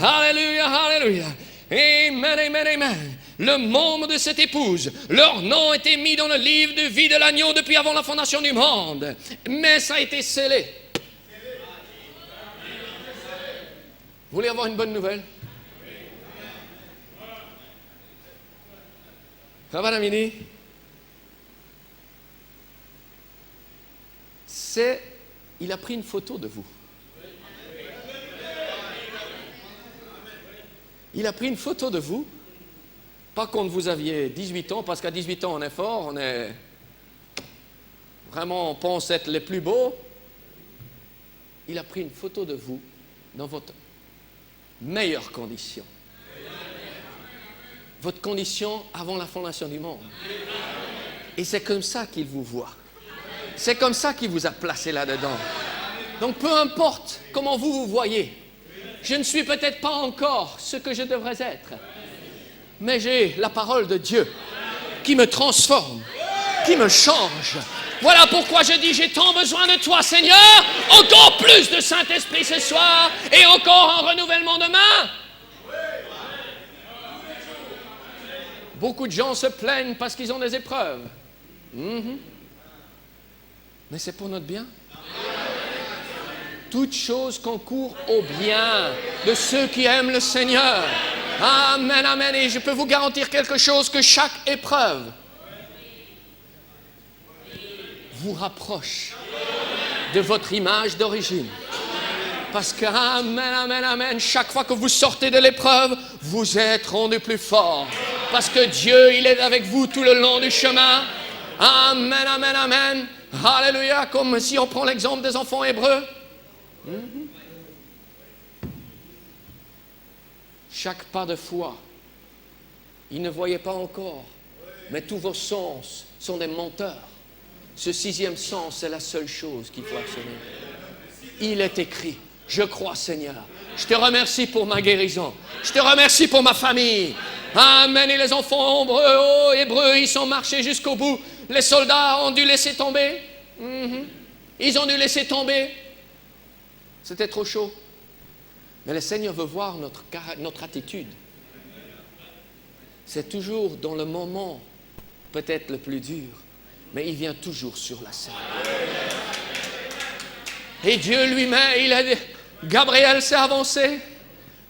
Alléluia, alléluia. Amen, amen, amen. Le membre de cette épouse, leur nom était mis dans le livre de vie de l'agneau depuis avant la fondation du monde. Mais ça a été scellé. Vous voulez avoir une bonne nouvelle? Ça va, Damini? Il a pris une photo de vous. Il a pris une photo de vous. Pas quand vous aviez 18 ans, parce qu'à 18 ans, on est fort, on est vraiment, on pense être les plus beaux. Il a pris une photo de vous dans votre meilleure condition. Votre condition avant la fondation du monde. Et c'est comme ça qu'il vous voit. C'est comme ça qu'il vous a placé là-dedans. Donc peu importe comment vous vous voyez, je ne suis peut-être pas encore ce que je devrais être, mais j'ai la parole de Dieu qui me transforme, qui me change. Voilà pourquoi je dis, j'ai tant besoin de toi, Seigneur, encore plus de Saint-Esprit ce soir et encore un renouvellement demain. Beaucoup de gens se plaignent parce qu'ils ont des épreuves. Mais c'est pour notre bien. Toute chose concourt au bien de ceux qui aiment le Seigneur. Amen, amen. Et je peux vous garantir quelque chose, que chaque épreuve vous rapproche de votre image d'origine. Parce que, amen, amen, amen, chaque fois que vous sortez de l'épreuve, vous êtes rendu plus fort. Parce que Dieu, il est avec vous tout le long du chemin. Amen, amen, amen. Alléluia, comme si on prend l'exemple des enfants hébreux. Chaque pas de foi, ils ne voyaient pas encore, mais tous vos sens sont des menteurs. Ce 6e sens, c'est la seule chose qu'il faut actionner. Il est écrit, je crois Seigneur, je te remercie pour ma guérison, je te remercie pour ma famille. Amen. Et les enfants hébreux, ils sont marchés jusqu'au bout. Les soldats ont dû laisser tomber. Ils ont dû laisser tomber. C'était trop chaud. Mais le Seigneur veut voir notre attitude. C'est toujours dans le moment peut-être le plus dur, mais il vient toujours sur la scène. Et Dieu lui-même, Gabriel s'est avancé.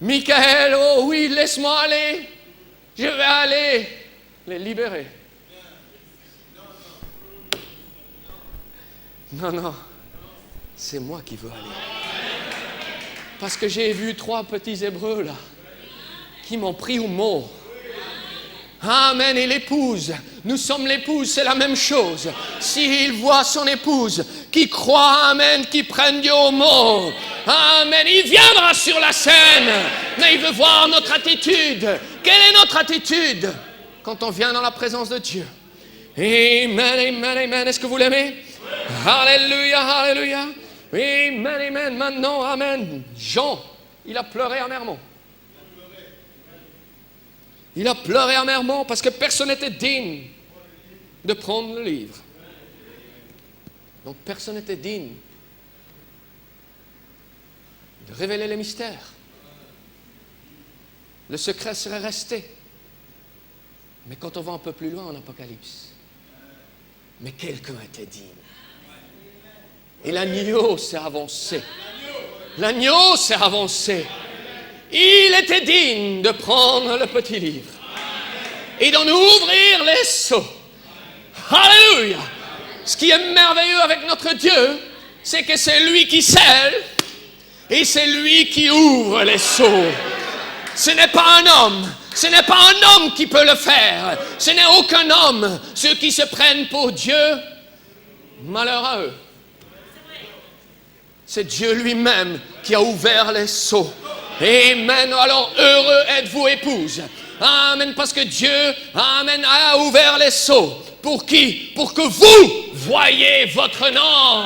Michael, oh oui, laisse-moi aller. Je vais aller les libérer. Non, c'est moi qui veux aller. Parce que j'ai vu 3 petits Hébreux là, qui m'ont pris au mot. Amen. Et l'épouse, nous sommes l'épouse, c'est la même chose. S'il voit son épouse qui croit, amen, qui prenne Dieu au mot, amen, il viendra sur la scène. Mais il veut voir notre attitude. Quelle est notre attitude quand on vient dans la présence de Dieu? Amen, amen, amen. Est-ce que vous l'aimez? Alléluia, alléluia. Amen, amen. Maintenant, amen. Jean, il a pleuré amèrement. Il a pleuré amèrement parce que personne n'était digne de prendre le livre. Donc personne n'était digne de révéler les mystères. Le secret serait resté. Mais quand on va un peu plus loin en Apocalypse, mais quelqu'un était digne. Et l'agneau s'est avancé. L'agneau s'est avancé. Il était digne de prendre le petit livre et d'en ouvrir les sceaux. Alléluia! Ce qui est merveilleux avec notre Dieu, c'est que c'est lui qui scelle et c'est lui qui ouvre les sceaux. Ce n'est pas un homme. Ce n'est pas un homme qui peut le faire. Ce n'est aucun homme. Ceux qui se prennent pour Dieu, malheur à eux. C'est Dieu lui-même qui a ouvert les sceaux. Amen. Alors, heureux êtes-vous, épouse. Amen. Parce que Dieu, amen, a ouvert les sceaux. Pour qui? Pour que vous voyez votre nom.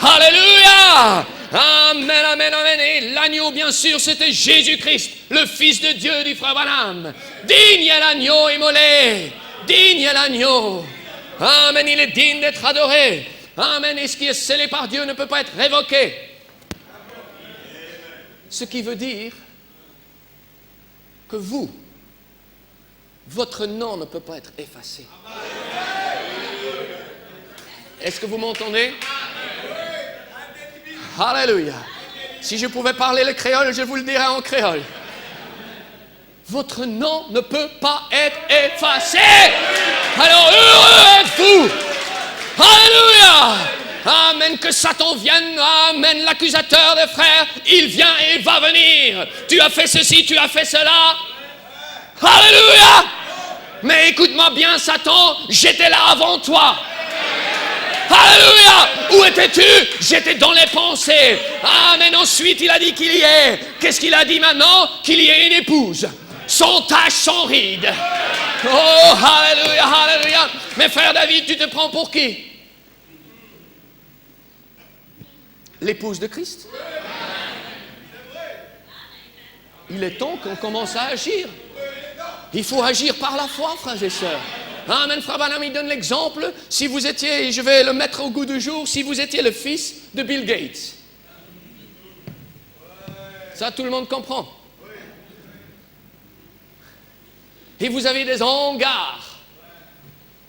Alléluia. Amen, amen, amen. Et l'agneau, bien sûr, c'était Jésus-Christ, le Fils de Dieu du frère Branham. Digne est l'agneau immolé. Digne est l'agneau. Amen. Il est digne d'être adoré. Amen. Et ce qui est scellé par Dieu ne peut pas être révoqué. Ce qui veut dire que vous, votre nom ne peut pas être effacé. Est-ce que vous m'entendez? Alléluia. Si je pouvais parler le créole, je vous le dirais en créole. Votre nom ne peut pas être effacé. Alors heureux êtes-vous. Alléluia. Amen, que Satan vienne, amen, l'accusateur des frères, il vient et va venir. Tu as fait ceci, tu as fait cela. Alléluia. Mais écoute-moi bien, Satan, j'étais là avant toi. Alléluia. Où étais-tu? J'étais dans les pensées. Amen, ensuite il a dit qu'il y ait. Qu'est-ce qu'il a dit maintenant? Qu'il y ait une épouse. Sans tache, sans ride. Oh, alléluia, alléluia. Mais frère David, tu te prends pour qui? L'épouse de Christ. Il est temps qu'on commence à agir. Il faut agir par la foi, frères et sœurs. Amen. Frère Branham, il donne l'exemple. Si vous étiez, et je vais le mettre au goût du jour, si vous étiez le fils de Bill Gates. Ça, tout le monde comprend. Et vous avez des hangars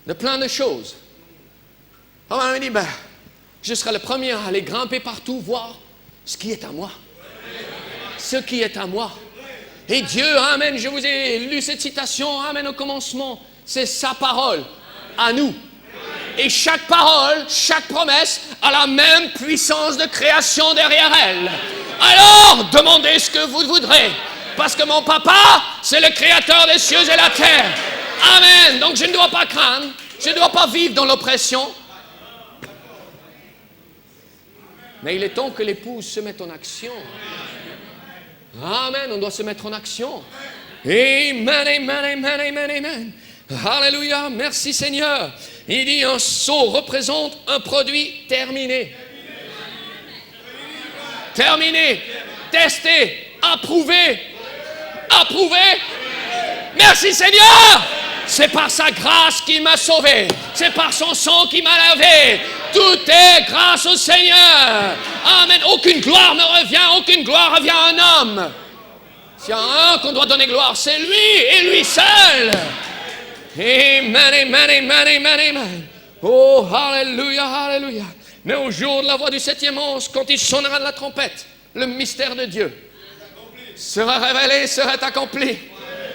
de plein de choses. Alors, on me dit, je serai le premier à aller grimper partout, voir ce qui est à moi. Ce qui est à moi. Et Dieu, amen, je vous ai lu cette citation, amen, au commencement, c'est sa parole à nous. Et chaque parole, chaque promesse a la même puissance de création derrière elle. Alors, demandez ce que vous voudrez. Parce que mon papa, c'est le créateur des cieux et la terre. Amen. Donc je ne dois pas craindre, je ne dois pas vivre dans l'oppression. Mais il est temps que l'épouse se mette en action. Amen, on doit se mettre en action. Amen, amen, amen, amen, amen. Alléluia, merci Seigneur. Il dit un seau représente un produit terminé. Terminé, testé, approuvé. Approuvé. Merci Seigneur. C'est par sa grâce qu'il m'a sauvé. C'est par son sang qu'il m'a lavé. Tout est grâce au Seigneur. Amen. Aucune gloire ne revient. Aucune gloire revient à un homme. S'il y a un qu'on doit donner gloire, c'est lui et lui seul. Amen, amen, amen, amen, amen. Oh, alléluia, alléluia. Mais au jour de la voix du 7e ange, quand il sonnera de la trompette, le mystère de Dieu sera révélé, sera accompli.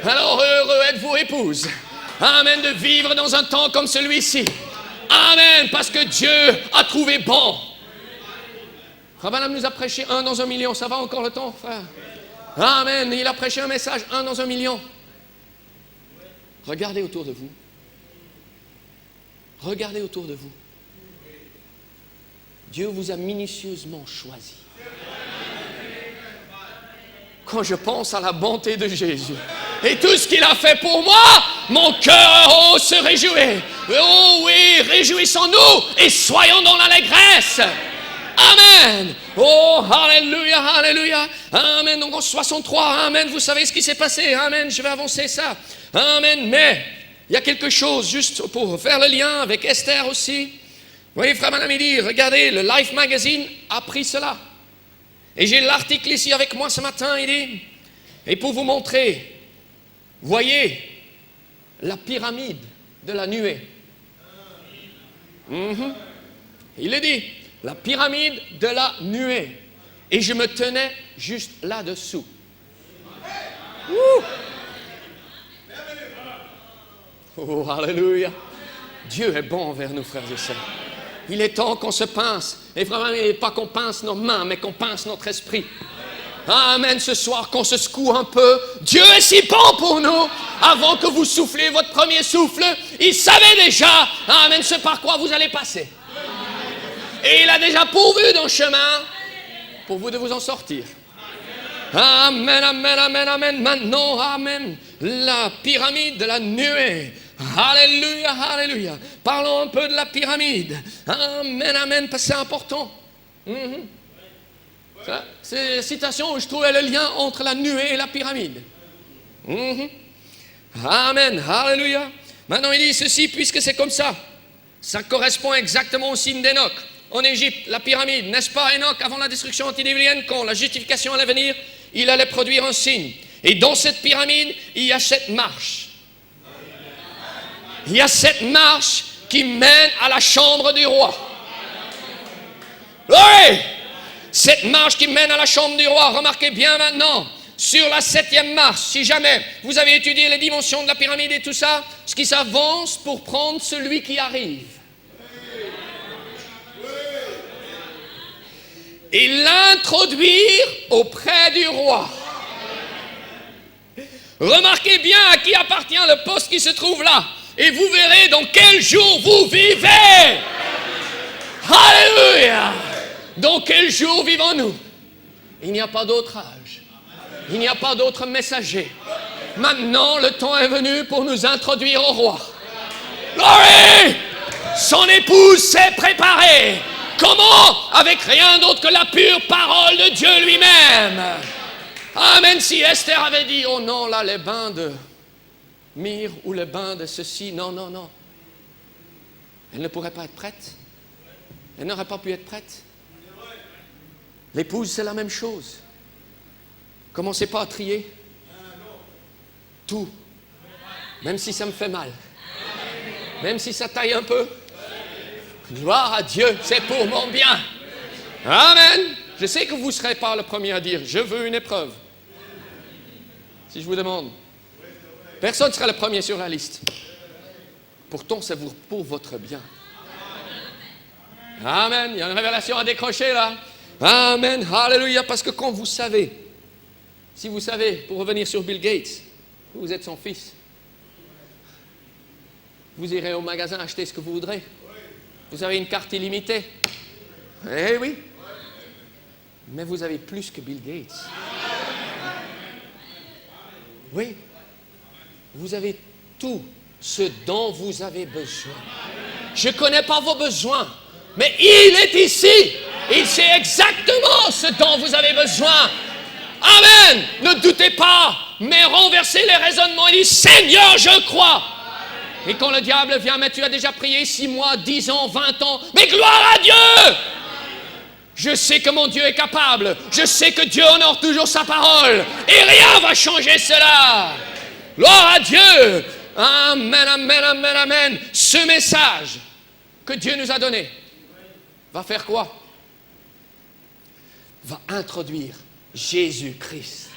Alors heureux êtes-vous, épouse. Amen, de vivre dans un temps comme celui-ci. Amen, parce que Dieu a trouvé bon. Frère Branham nous a prêché 1 dans 1 million. Ça va encore le temps, frère? Amen. Il a prêché un message 1 dans 1 million. Regardez autour de vous. Regardez autour de vous. Dieu vous a minutieusement choisi. Quand je pense à la bonté de Jésus et tout ce qu'il a fait pour moi, mon cœur se réjouit. Oh oui, réjouissons-nous et soyons dans l'allégresse. Amen. Oh, alléluia, alléluia. Amen. Donc en 63, amen, vous savez ce qui s'est passé. Amen, je vais avancer ça. Amen, mais il y a quelque chose, juste pour faire le lien avec Esther aussi. Vous voyez, frère Branham, il dit, regardez, le Life Magazine a pris cela. Et j'ai l'article ici avec moi ce matin, il dit, et pour vous montrer, voyez la pyramide de la nuée. Il le dit, la pyramide de la nuée. Et je me tenais juste là-dessous. Oh, alléluia. Dieu est bon envers nous, frères et sœurs. Il est temps qu'on se pince. Et vraiment, il n'est pas qu'on pince nos mains, mais qu'on pince notre esprit. Amen, ce soir, qu'on se secoue un peu. Dieu est si bon pour nous. Avant que vous soufflez votre premier souffle, il savait déjà, amen, ce par quoi vous allez passer. Et il a déjà pourvu dans le chemin pour vous de vous en sortir. Amen, amen, amen, amen. Maintenant, amen, la pyramide de la nuée. Alléluia, alléluia. Parlons un peu de la pyramide. Amen, amen, parce que c'est important. Ça, c'est la citation où je trouvais le lien entre la nuée et la pyramide. Amen, alléluia. Maintenant, il dit ceci, puisque c'est comme ça. Ça correspond exactement au signe d'Enoch. En Égypte, la pyramide, n'est-ce pas, Enoch, avant la destruction antédiluvienne, quand la justification allait venir, il allait produire un signe. Et dans cette pyramide, il y a cette marche. Il y a cette marche qui mène à la chambre du roi. Oui! Cette marche qui mène à la chambre du roi. Remarquez bien maintenant, sur la 7e marche, si jamais vous avez étudié les dimensions de la pyramide et tout ça, ce qui s'avance pour prendre celui qui arrive. Et l'introduire auprès du roi. Remarquez bien à qui appartient le poste qui se trouve là. Et vous verrez dans quel jour vous vivez. Alléluia. Dans quel jour vivons-nous? Il n'y a pas d'autre âge. Il n'y a pas d'autre messager. Maintenant, le temps est venu pour nous introduire au roi. Glory! Son épouse s'est préparée. Comment? Avec rien d'autre que la pure parole de Dieu lui-même. Amen. Si Esther avait dit, oh non, là, les bains de myrrhe ou les bains de ceci, non, non, non. Elle ne pourrait pas être prête. Elle n'aurait pas pu être prête. L'épouse, c'est la même chose. Commencez pas à trier. Tout. Même si ça me fait mal. Même si ça taille un peu. Gloire à Dieu, c'est pour mon bien. Amen. Je sais que vous ne serez pas le premier à dire, je veux une épreuve. Si je vous demande, personne ne sera le premier sur la liste. Pourtant, c'est pour votre bien. Amen. Il y a une révélation à décrocher là. Amen. Alléluia. Parce que quand vous savez, si vous savez, pour revenir sur Bill Gates, vous êtes son fils. Vous irez au magasin acheter ce que vous voudrez. Vous avez une carte illimitée. Eh oui. Mais vous avez plus que Bill Gates. Oui. Vous avez tout ce dont vous avez besoin. Je ne connais pas vos besoins, mais il est ici. Il sait exactement ce dont vous avez besoin. Amen. Ne doutez pas, mais renversez les raisonnements. Il dit, Seigneur, je crois. Et quand le diable vient, mais tu as déjà prié 6 mois, 10 ans, 20 ans, mais gloire à Dieu! Je sais que mon Dieu est capable. Je sais que Dieu honore toujours sa parole. Et rien ne va changer cela. Gloire à Dieu! Amen, amen, amen, amen. Ce message que Dieu nous a donné va faire quoi? Va introduire Jésus-Christ.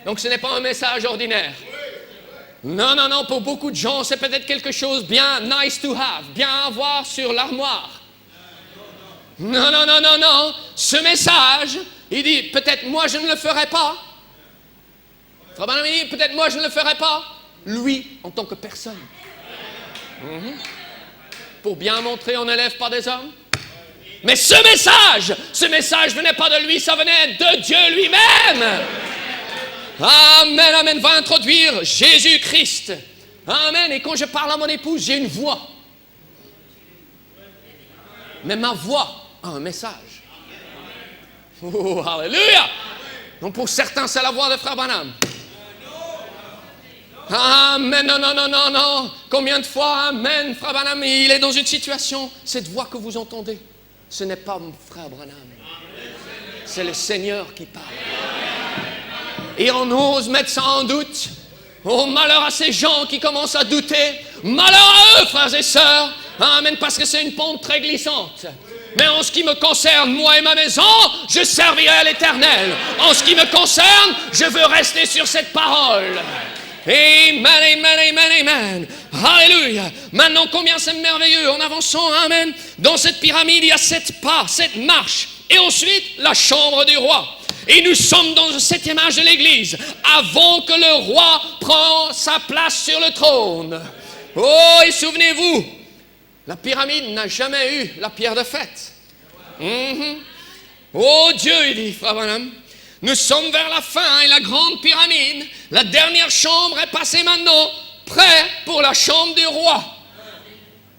Donc ce n'est pas un message ordinaire. Non, non, non, pour beaucoup de gens, c'est peut-être quelque chose bien nice to have, bien à avoir sur l'armoire. Non, non, non, non, non. Ce message, il dit, peut-être moi je ne le ferai pas. Frère Branham, il dit, peut-être moi je ne le ferai pas. Lui, en tant que personne. Pour bien montrer, on n'élève pas des hommes. Mais ce message venait pas de lui, ça venait de Dieu lui-même. Amen, amen, va introduire Jésus-Christ. Amen, et quand je parle à mon épouse, j'ai une voix. Mais ma voix a un message. Oh, alléluia. Donc pour certains, c'est la voix de Frère Branham. Amen, non, non, non, non, non. Combien de fois, amen, Frère Branham, il est dans une situation, cette voix que vous entendez, ce n'est pas mon Frère Branham. C'est le Seigneur qui parle. Et on ose mettre ça en doute. Oh, malheur à ces gens qui commencent à douter. Malheur à eux, frères et sœurs. Amen, parce que c'est une pente très glissante. Mais en ce qui me concerne, moi et ma maison, je servirai l'Éternel. En ce qui me concerne, je veux rester sur cette parole. Amen, amen, amen, amen. Alléluia. Maintenant, combien c'est merveilleux. En avançant, amen. Dans cette pyramide, il y a 7 pas, 7 marches. Et ensuite, la chambre du roi. Et nous sommes dans le 7e âge de l'Église, avant que le roi prenne sa place sur le trône. Oh, et souvenez-vous, la pyramide n'a jamais eu la pierre de fête. Oh Dieu, il dit, Frère Branham, nous sommes vers la fin et la grande pyramide, la dernière chambre est passée maintenant, prêt pour la chambre du roi.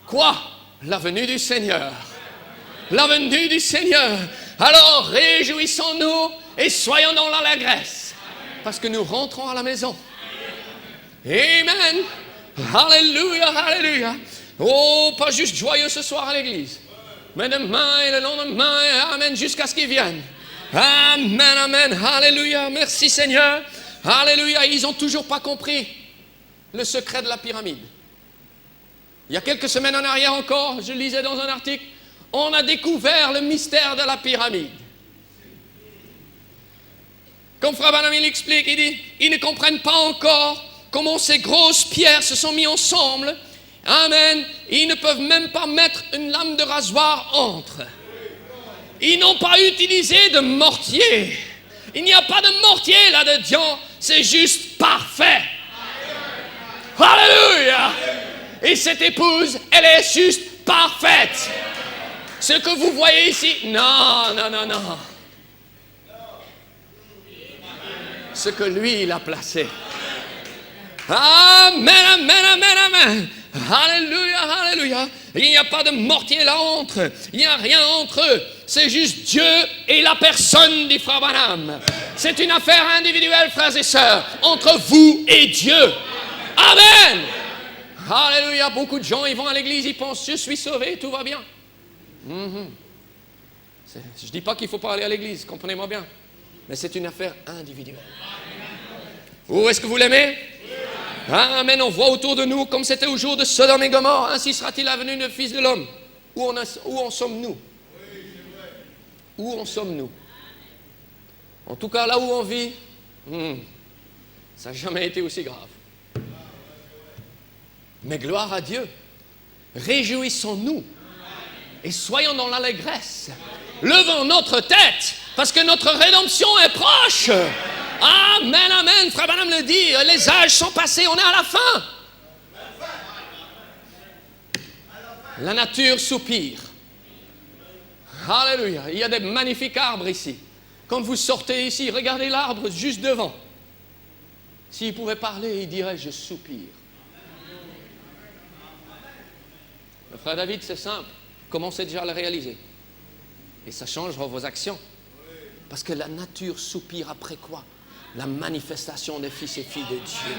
Quoi? La venue du Seigneur. La venue du Seigneur. Alors réjouissons-nous et soyons dans l'allégresse, parce que nous rentrons à la maison. Amen. Alléluia, alléluia. Oh, pas juste joyeux ce soir à l'église, mais demain et le lendemain, amen, jusqu'à ce qu'ils viennent. Amen, amen, alléluia, merci Seigneur. Alléluia, ils n'ont toujours pas compris le secret de la pyramide. Il y a quelques semaines en arrière encore, je lisais dans un article, on a découvert le mystère de la pyramide. Comme Frère Branham il explique, il dit, ils ne comprennent pas encore comment ces grosses pierres se sont mises ensemble. Amen. Ils ne peuvent même pas mettre une lame de rasoir entre. Ils n'ont pas utilisé de mortier. Il n'y a pas de mortier là-dedans. C'est juste parfait. Alléluia. Et cette épouse, elle est juste parfaite. Ce que vous voyez ici, non, non, non, non. Ce que lui, il a placé. Amen, amen, amen, amen. Alléluia, alléluia. Il n'y a pas de mortier là entre. Il n'y a rien entre eux. C'est juste Dieu et la personne du Frère Branham. C'est une affaire individuelle, frères et sœurs, entre vous et Dieu. Amen. Alléluia. Beaucoup de gens, ils vont à l'église, ils pensent, je suis sauvé, tout va bien. Je ne dis pas qu'il ne faut pas aller à l'église, comprenez-moi bien. Mais c'est une affaire individuelle. Où est-ce que vous l'aimez? Amen, on voit autour de nous, comme c'était au jour de Sodome et Gomorrhe, ainsi sera-t-il la venue du Fils de l'homme. Où en sommes-nous? Où en sommes-nous? En tout cas, là où on vit, ça n'a jamais été aussi grave. Mais gloire à Dieu, réjouissons-nous et soyons dans l'allégresse. Levons notre tête, parce que notre rédemption est proche. Amen, amen. Frère Branham le dit, les âges sont passés, on est à la fin. La nature soupire. Alléluia. Il y a des magnifiques arbres ici. Quand vous sortez ici, regardez l'arbre juste devant. S'il pouvait parler, il dirait, je soupire. Le frère David, c'est simple. Commencez déjà à le réaliser. Et ça changera vos actions. Parce que la nature soupire après quoi? La manifestation des fils et filles de Dieu.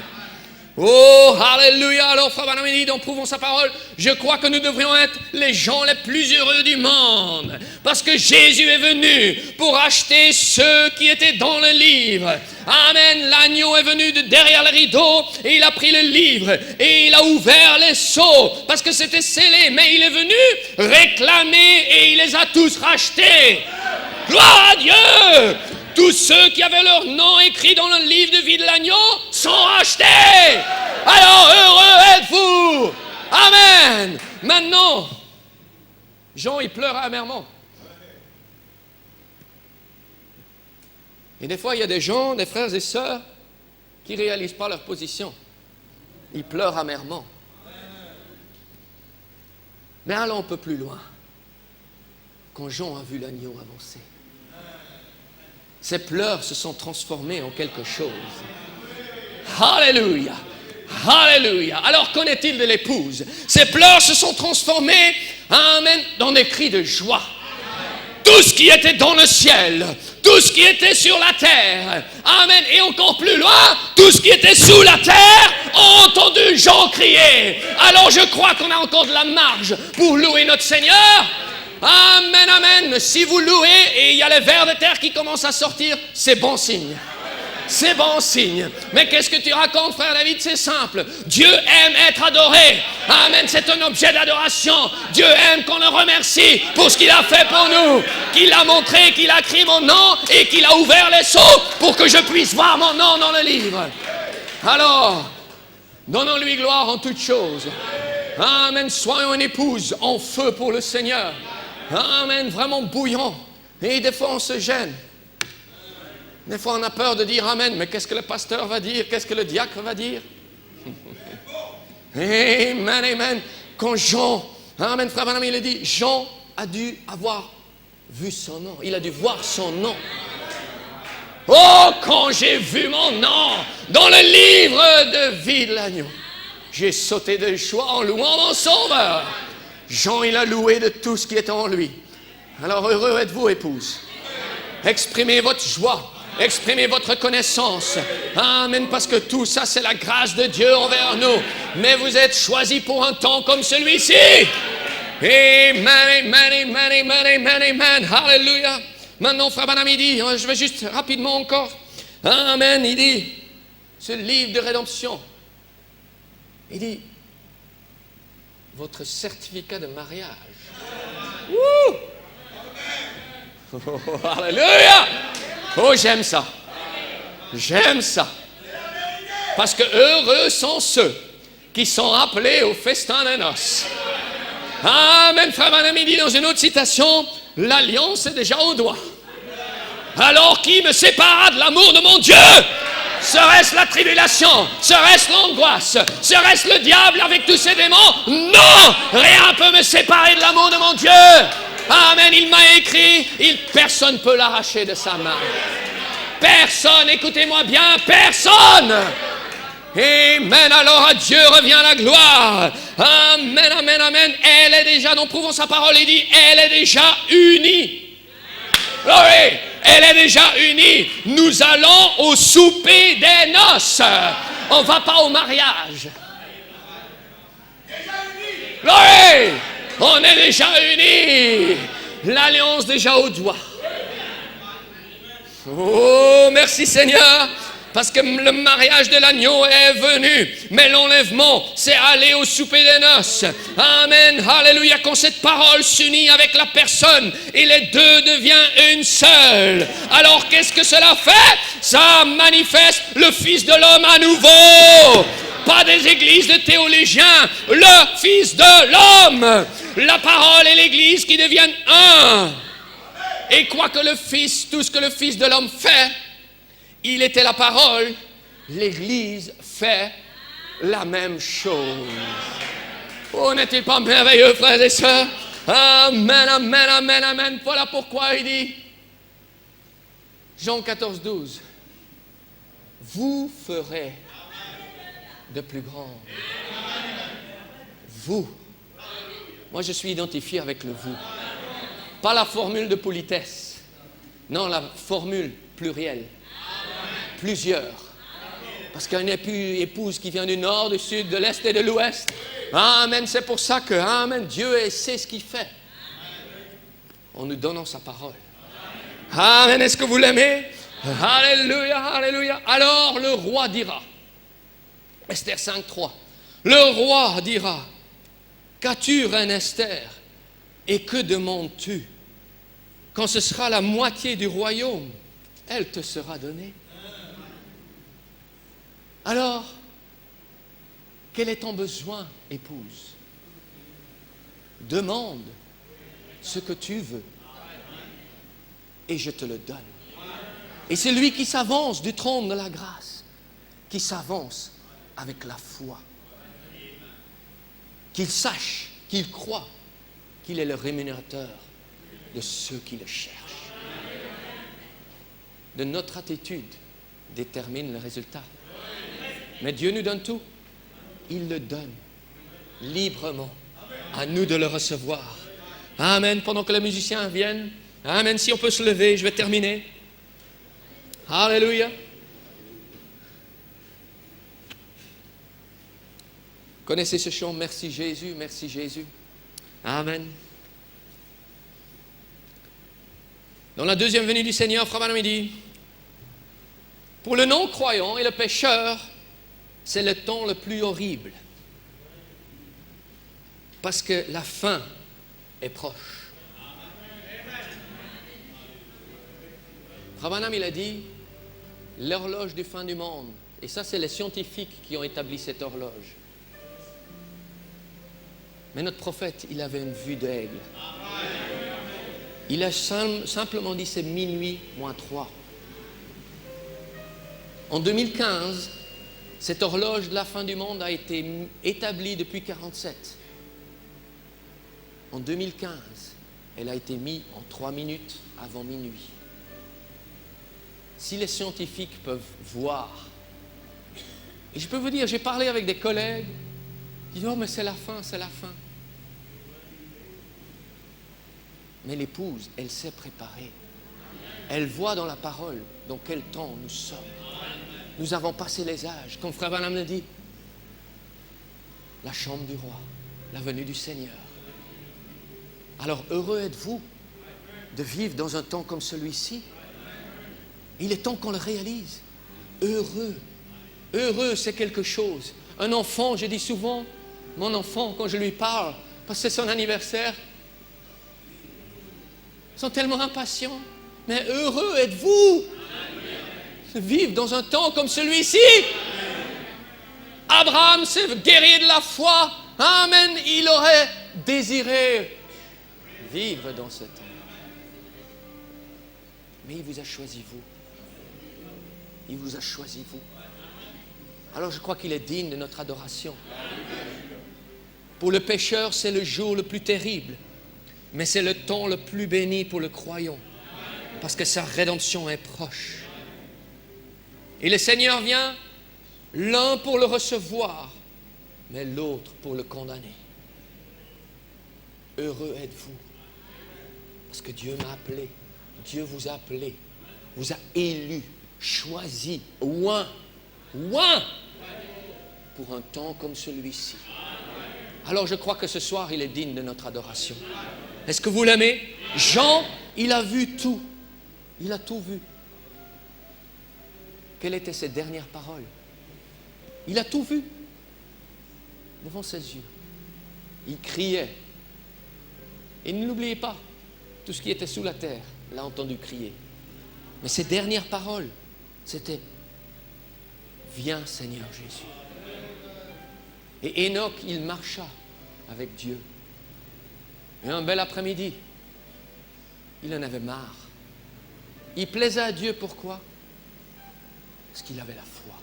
Oh, alléluia. Alors, Frère Branham dit, donc prouvons sa parole. Je crois que nous devrions être les gens les plus heureux du monde. Parce que Jésus est venu pour acheter ceux qui étaient dans le livre. Amen. L'agneau est venu de derrière le rideau et il a pris le livre et il a ouvert les sceaux parce que c'était scellé. Mais il est venu réclamer et il les a tous rachetés. Gloire à Dieu! Tous ceux qui avaient leur nom écrit dans le livre de vie de l'agneau sont rachetés. Alors heureux êtes-vous. Amen. Maintenant, Jean, il pleure amèrement. Et des fois, il y a des gens, des frères et sœurs, qui ne réalisent pas leur position. Ils pleurent amèrement. Mais allons un peu plus loin. Quand Jean a vu l'agneau avancer, ses pleurs se sont transformés en quelque chose. Alléluia! Alléluia! Alors qu'en est-il de l'épouse? Ses pleurs se sont transformés, amen, dans des cris de joie. Tout ce qui était dans le ciel, tout ce qui était sur la terre, amen, et encore plus loin, tout ce qui était sous la terre, ont entendu Jean crier. Alors je crois qu'on a encore de la marge pour louer notre Seigneur. Amen, amen. Si vous louez et il y a les vers de terre qui commencent à sortir, c'est bon signe. C'est bon signe. Mais qu'est-ce que tu racontes, frère David? C'est simple. Dieu aime être adoré. Amen. C'est un objet d'adoration. Dieu aime qu'on le remercie pour ce qu'il a fait pour nous. Qu'il a montré, qu'il a écrit mon nom et qu'il a ouvert les sceaux pour que je puisse voir mon nom dans le livre. Alors, donnons-lui gloire en toutes choses. Amen. Soyons une épouse en feu pour le Seigneur. Amen. Vraiment bouillant. Et des fois, on se gêne. Des fois, on a peur de dire Amen, mais qu'est-ce que le pasteur va dire? Qu'est-ce que le diacre va dire? Amen, amen. Quand Jean, Amen, frère Branham, il a dit, Jean a dû avoir vu son nom. Il a dû voir son nom. Oh, quand j'ai vu mon nom dans le livre de vie de l'agneau, j'ai sauté de joie en louant mon sauveur. Jean, il a loué de tout ce qui est en lui. Alors, heureux êtes-vous, épouse. Exprimez votre joie. Exprimez votre connaissance. Amen, parce que tout ça, c'est la grâce de Dieu envers nous. Mais vous êtes choisis pour un temps comme celui-ci. Amen, amen, amen, amen, amen, amen. Hallelujah. Maintenant, frère Branham, il dit, je vais juste rapidement encore. Amen, il dit, ce livre de rédemption, il dit, votre certificat de mariage. Wouh! Oh, alléluia! Oh, j'aime ça. J'aime ça. Parce que heureux sont ceux qui sont appelés au festin des noces. Amen, frère Branham, il dit dans une autre citation, l'alliance est déjà au doigt. Alors qui me séparera de l'amour de mon Dieu? Serait-ce la tribulation? Serait-ce l'angoisse? Serait-ce le diable avec tous ses démons? Non! Rien ne peut me séparer de l'amour de mon Dieu. Amen, il m'a écrit, personne ne peut l'arracher de sa main. Personne, écoutez-moi bien, personne. Amen, alors à Dieu revient la gloire. Amen, amen, amen. Elle est déjà, nous prouvons sa parole, il dit, elle est déjà unie. Glory, elle est déjà unie. Nous allons au souper des noces. On ne va pas au mariage. Glory, on est déjà unis. L'alliance déjà au doigt. Oh, merci Seigneur. Parce que le mariage de l'agneau est venu. Mais l'enlèvement, c'est aller au souper des noces. Amen, alléluia. Quand cette parole s'unit avec la personne et les deux deviennent une seule. Alors qu'est-ce que cela fait? Ça manifeste le Fils de l'homme à nouveau. Pas des églises de théologiens. Le Fils de l'homme. La parole et l'église qui deviennent un. Et quoi que le Fils, tout ce que le Fils de l'homme fait, il était la parole, l'Église fait la même chose. Oh, n'est-il pas merveilleux, frères et sœurs? Amen, amen, amen, amen. Voilà pourquoi il dit, Jean 14, 12, vous ferez de plus grands. Vous. Moi, je suis identifié avec le vous. Pas la formule de politesse. Non, la formule plurielle. Plusieurs. Parce qu'il y a une épouse qui vient du nord, du sud, de l'est et de l'ouest. Amen. C'est pour ça que, amen, Dieu sait ce qu'il fait. En nous donnant sa parole. Amen. Est-ce que vous l'aimez? Alléluia, alléluia. Alors le roi dira, Esther 5, 3. Le roi dira, qu'as-tu, reine Esther? Et que demandes-tu? Quand ce sera la moitié du royaume, elle te sera donnée. Alors, quel est ton besoin, épouse? Demande ce que tu veux et je te le donne. Et c'est lui qui s'avance du trône de la grâce, qui s'avance avec la foi. Qu'il sache, qu'il croit qu'il est le rémunérateur de ceux qui le cherchent. De notre attitude détermine le résultat. Mais Dieu nous donne tout. Il le donne librement. À nous de le recevoir. Amen. Pendant que les musiciens viennent. Amen. Si on peut se lever, je vais terminer. Alléluia. Connaissez ce chant? Merci Jésus, merci Jésus. Amen. Dans la deuxième venue du Seigneur, Frère Branham dit, pour le non-croyant et le pécheur, c'est le temps le plus horrible. Parce que la fin est proche. Frère Branham, il a dit, l'horloge du fin du monde. Et ça, c'est les scientifiques qui ont établi cette horloge. Mais notre prophète, il avait une vue d'aigle. Il a simplement dit, c'est minuit moins 3. En 2015, cette horloge de la fin du monde a été établie depuis 1947. En 2015, elle a été mise en 3 minutes avant minuit. Si les scientifiques peuvent voir, et je peux vous dire, j'ai parlé avec des collègues, ils disent, oh mais c'est la fin, c'est la fin. Mais l'épouse, elle s'est préparée. Elle voit dans la parole dans quel temps nous sommes. Nous avons passé les âges. Comme Frère Branham le dit, la chambre du roi, la venue du Seigneur. Alors heureux êtes-vous de vivre dans un temps comme celui-ci. Il est temps qu'on le réalise. Heureux. Heureux, c'est quelque chose. Un enfant, je dis souvent, mon enfant, quand je lui parle, parce que c'est son anniversaire, ils sont tellement impatients. Mais heureux êtes-vous de vivre dans un temps comme celui-ci. Abraham, ce guerrier de la foi, amen, il aurait désiré vivre dans ce temps. Mais il vous a choisi, vous. Il vous a choisi, vous. Alors je crois qu'il est digne de notre adoration. Pour le pécheur, c'est le jour le plus terrible. Mais c'est le temps le plus béni pour le croyant. Parce que sa rédemption est proche. Et le Seigneur vient, l'un pour le recevoir, mais l'autre pour le condamner. Heureux êtes-vous. Parce que Dieu m'a appelé. Dieu vous a appelé. Vous a élu, choisi, oint, pour un temps comme celui-ci. Alors je crois que ce soir, il est digne de notre adoration. Est-ce que vous l'aimez? Jean, il a vu tout. Il a tout vu. Quelles étaient ses dernières paroles? Il a tout vu devant ses yeux. Il criait. Et ne l'oubliez pas, tout ce qui était sous la terre l'a entendu crier. Mais ses dernières paroles, c'était « Viens Seigneur Jésus ». Et Enoch, il marcha avec Dieu. Et un bel après-midi, il en avait marre. Il plaisait à Dieu, pourquoi? Parce qu'il avait la foi.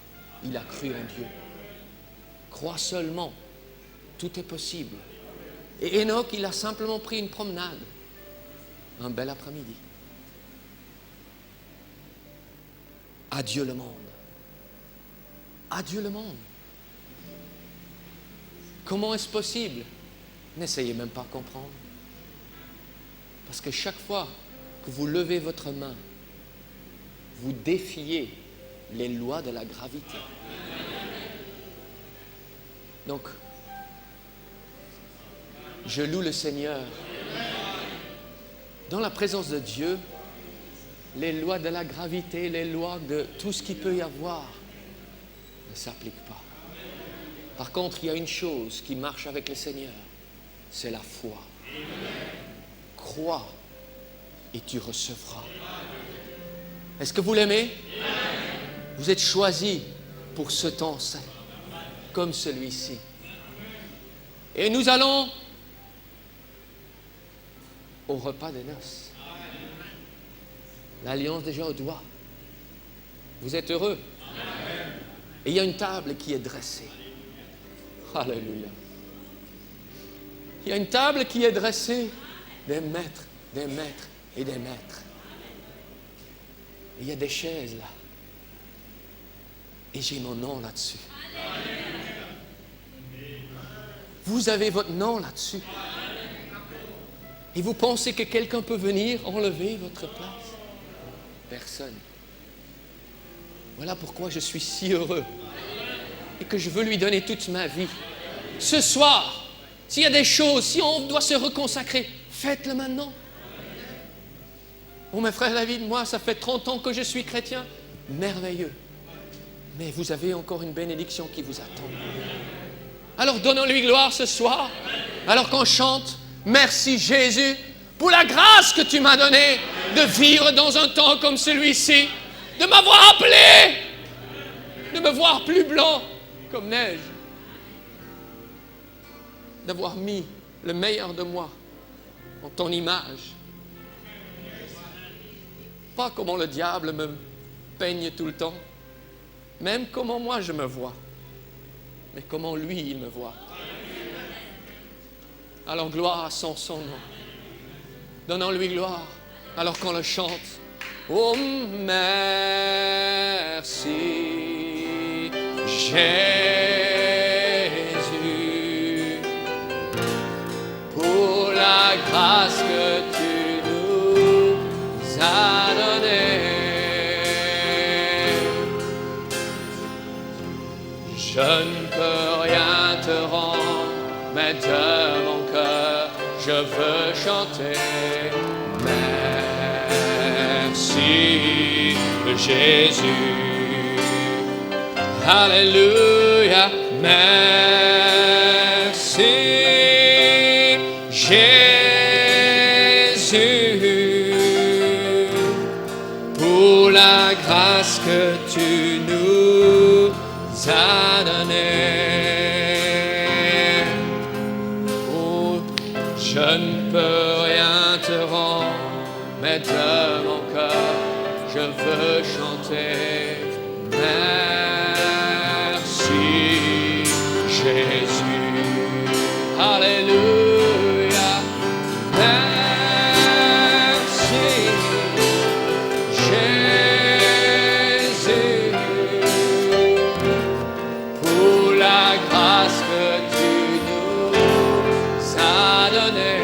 Il a cru en Dieu. Crois seulement, tout est possible. Et Enoch, il a simplement pris une promenade. Un bel après-midi. Adieu le monde. Adieu le monde. Comment est-ce possible? N'essayez même pas de comprendre. Parce que chaque fois que vous levez votre main, vous défiez les lois de la gravité. Donc, je loue le Seigneur. Dans la présence de Dieu, les lois de la gravité, les lois de tout ce qu'il peut y avoir ne s'appliquent pas. Par contre, il y a une chose qui marche avec le Seigneur, c'est la foi. Crois et tu recevras. Est-ce que vous l'aimez? Vous êtes choisis pour ce temps saint, comme celui-ci. Et nous allons au repas des noces. L'alliance déjà au doigt. Vous êtes heureux? Et il y a une table qui est dressée. Alléluia. Il y a une table qui est dressée des maîtres et des maîtres. Et il y a des chaises là. Et j'ai mon nom là-dessus. Vous avez votre nom là-dessus. Et vous pensez que quelqu'un peut venir enlever votre place? Personne. Voilà pourquoi je suis si heureux et que je veux lui donner toute ma vie. Ce soir, s'il y a des choses, si on doit se reconsacrer, faites-le maintenant. Oh, mes frères David, moi, ça fait 30 ans que je suis chrétien. Merveilleux. Mais vous avez encore une bénédiction qui vous attend. Alors donnons-lui gloire ce soir, alors qu'on chante « Merci Jésus pour la grâce que tu m'as donnée de vivre dans un temps comme celui-ci, de m'avoir appelé, de me voir plus blanc comme neige, d'avoir mis le meilleur de moi en ton image. Pas comment le diable me peigne tout le temps, même comment moi je me vois, mais comment lui il me voit. Alors gloire à son nom. Donnons-lui gloire alors qu'on le chante. Oh merci Jésus pour la grâce que tu nous as donnée. Je ne peux rien te rendre, mais de mon cœur je veux chanter. Merci Jésus. Alléluia. Merci Jésus pour la grâce que tu nous as donnée. Oh, je ne peux rien te rendre, mais de mon cœur, je veux chanter. Merci Jésus. Alléluia. Merci Jésus pour la grâce que tu nous as donnée.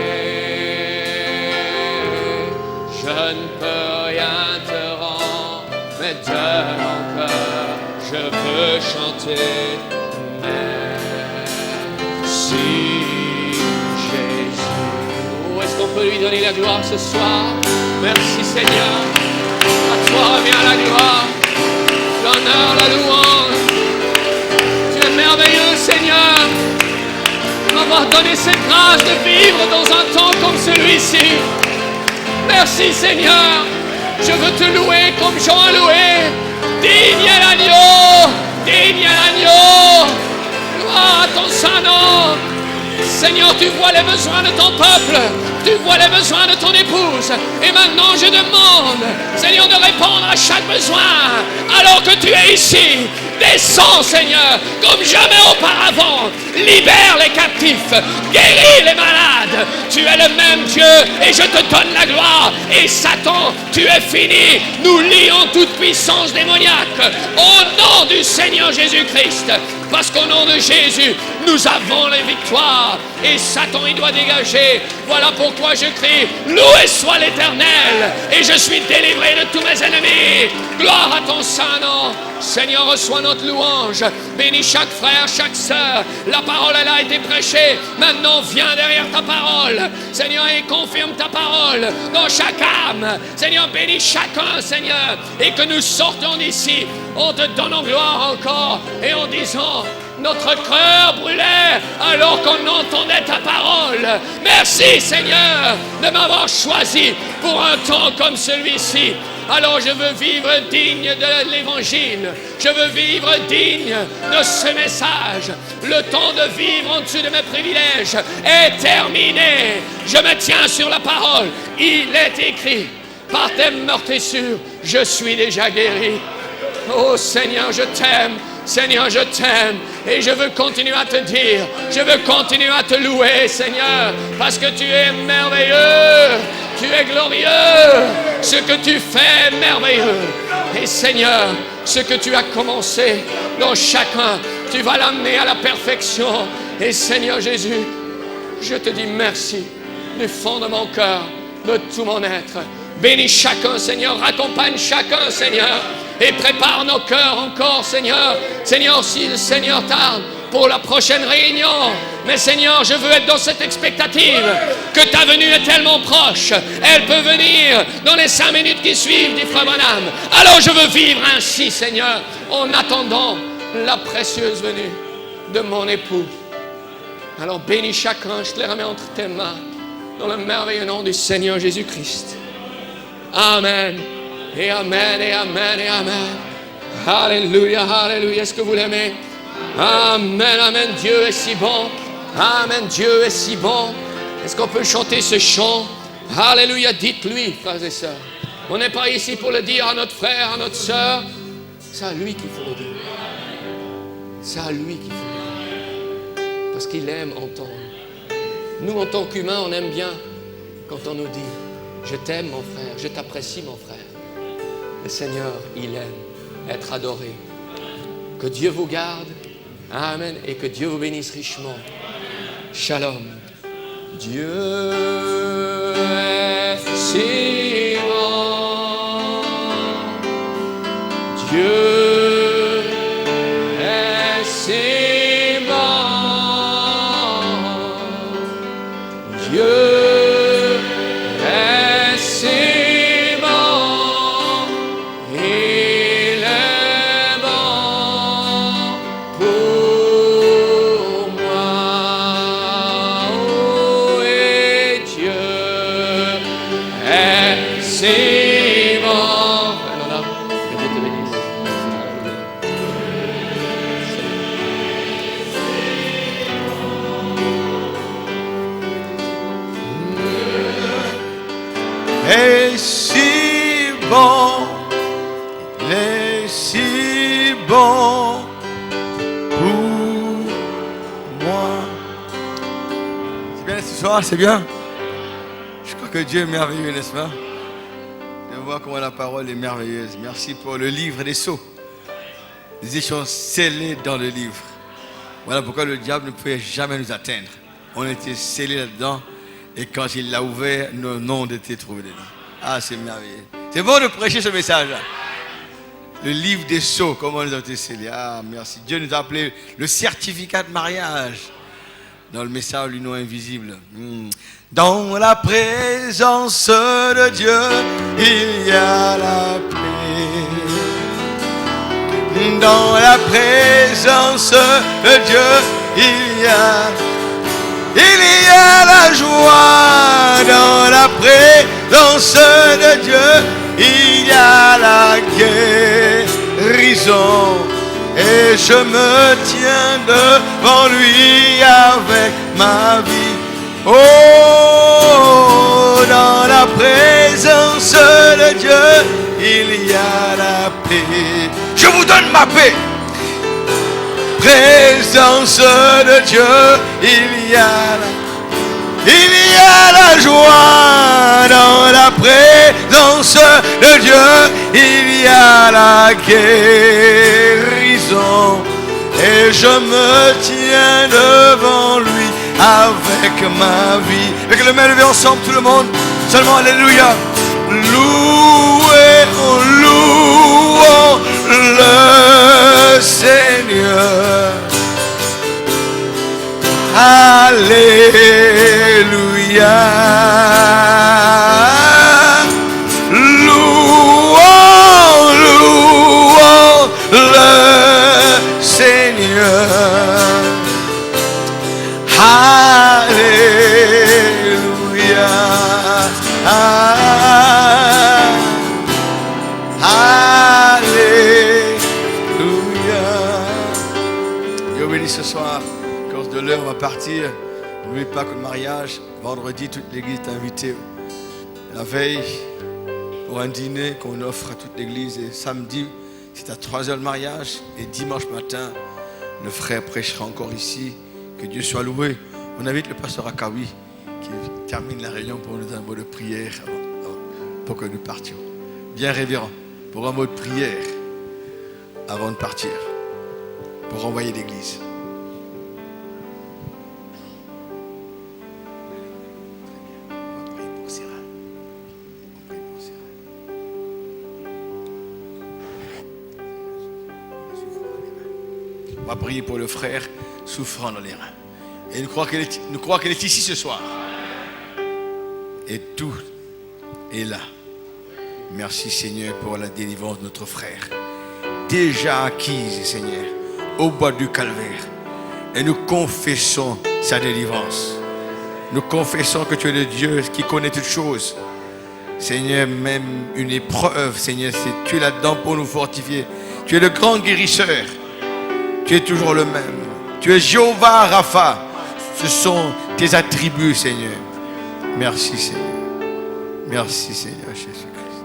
Je ne peux rien te rendre, mais de mon cœur, je veux chanter. Merci Jésus. Oh, est-ce qu'on peut lui donner la gloire ce soir? Merci Seigneur. À toi revient la gloire, l'honneur, la louange. Tu es merveilleux Seigneur, de m'avoir donné cette grâce de vivre dans un temps comme celui-ci. Merci Seigneur, je veux te louer comme Jean a loué. Digne est l'agneau, digne est l'agneau. Gloire à ton Saint-Nom. Seigneur, tu vois les besoins de ton peuple, tu vois les besoins de ton épouse. Et maintenant je demande, Seigneur, de répondre à chaque besoin. Alors que tu es ici, descends Seigneur, comme jamais auparavant. Libère les captifs, guéris les malades. Tu es le même Dieu et je te donne la gloire. Et Satan, tu es fini. Nous lions toute puissance démoniaque au nom du Seigneur Jésus-Christ. Parce qu'au nom de Jésus, nous avons les victoires. Et Satan, il doit dégager. Voilà pourquoi je crie, loué soit l'Éternel. Et je suis délivré de tous mes ennemis. Gloire à ton Saint-Nom. Seigneur, reçois notre louange. Bénis chaque frère, chaque sœur. La parole, elle a été prêchée. Maintenant, viens derrière ta parole. Seigneur, et confirme ta parole dans chaque âme. Seigneur, bénis chacun, Seigneur. Et que nous sortons d'ici en te donnant gloire encore. Et en disant, notre cœur brûlait alors qu'on entendait ta parole. Merci, Seigneur, de m'avoir choisi pour un temps comme celui-ci. Alors je veux vivre digne de l'Évangile. Je veux vivre digne de ce message. Le temps de vivre en dessous de mes privilèges est terminé. Je me tiens sur la parole. Il est écrit, par tes meurtrissures, je suis déjà guéri. Oh Seigneur, je t'aime. Seigneur, je t'aime. Et je veux continuer à te dire. Je veux continuer à te louer, Seigneur. Parce que tu es merveilleux. Tu es glorieux. Ce que tu fais est merveilleux. Et Seigneur, ce que tu as commencé dans chacun, tu vas l'amener à la perfection. Et Seigneur Jésus, je te dis merci du fond de mon cœur, de tout mon être. Bénis chacun, Seigneur. Accompagne chacun, Seigneur. Et prépare nos cœurs encore, Seigneur. Seigneur, si le Seigneur tarde pour la prochaine réunion. Mais Seigneur, je veux être dans cette expectative que ta venue est tellement proche. Elle peut venir dans les 5 minutes qui suivent, dit Frère Branham. Alors je veux vivre ainsi, Seigneur, en attendant la précieuse venue de mon époux. Alors bénis chacun, je te les remets entre tes mains, dans le merveilleux nom du Seigneur Jésus-Christ. Amen. Et amen, et amen, et amen. Alléluia, alléluia. Est-ce que vous l'aimez? Amen, amen. Dieu est si bon. Amen, Dieu est si bon. Est-ce qu'on peut chanter ce chant? Alléluia, dites-lui, frères et sœurs. On n'est pas ici pour le dire à notre frère, à notre sœur. C'est à lui qu'il faut le dire. C'est à lui qu'il faut le dire. Parce qu'il aime entendre. Nous, en tant qu'humains, on aime bien quand on nous dit « Je t'aime, mon frère, je t'apprécie, mon frère ». Le Seigneur, il aime être adoré. Que Dieu vous garde. Amen. Et que Dieu vous bénisse richement. Shalom. Dieu est si bon. Dieu est si bon. Dieu est si bon. Il est bon pour moi. Oh, et Dieu est si bon. Alors, que Dieu te bénisse. Et si bon, il est si bon pour moi. C'est bien ce soir, c'est bien. Je crois que Dieu est merveilleux, n'est-ce pas? De voir comment la parole est merveilleuse. Merci pour le livre des sceaux. Nous étions scellés dans le livre. Voilà pourquoi le diable ne pouvait jamais nous atteindre. On était scellés là-dedans. Et quand il l'a ouvert, nos noms ont été trouvés dedans. Ah, c'est merveilleux. C'est bon de prêcher ce message-là. Le livre des sceaux, comment nous avons été scellés. Ah, merci. Dieu nous a appelé le certificat de mariage. Dans le message du nom invisible. Dans la présence de Dieu, il y a la paix. Dans la présence de Dieu, il y a la joie. Dans la présence de Dieu, il y a la guérison. Et je me tiens devant lui avec ma vie. Oh, dans la présence de Dieu, il y a la paix. Je vous donne ma paix. Présence de Dieu, il y a la joie. Dans la présence de Dieu, il y a la guérison. Et je me tiens devant lui avec ma vie. Et que le main levée ensemble, tout le monde. Seulement alléluia. Louez, oh, louons le Seigneur. Alléluia. Louons le Seigneur. Alléluia. Alléluia. Dieu bénisse ce soir. À cause de l'heure, on va partir. N'oubliez pas que le mariage, vendredi, toute l'église est invitée. La veille, pour un dîner qu'on offre à toute l'église. Et samedi, C'est à 3h le mariage. Et dimanche matin, le frère prêchera encore ici. Que Dieu soit loué. On invite le pasteur Akawi qui termine la réunion pour nous un mot de prière pour que nous partions. Bien révérend, pour un mot de prière avant de partir, pour envoyer l'église. On va prier pour le frère souffrant dans les reins. Et nous croyons qu'elle est ici ce soir. Et tout est là. Merci Seigneur pour la délivrance de notre frère. Déjà acquise Seigneur, au bois du calvaire. Et nous confessons sa délivrance. Nous confessons que tu es le Dieu qui connaît toutes choses. Seigneur, même une épreuve, Seigneur, tu es là-dedans pour nous fortifier. Tu es le grand guérisseur. Tu es toujours le même. Tu es Jéhovah Rapha. Ce sont tes attributs, Seigneur. Merci, Seigneur. Merci, Seigneur Jésus-Christ.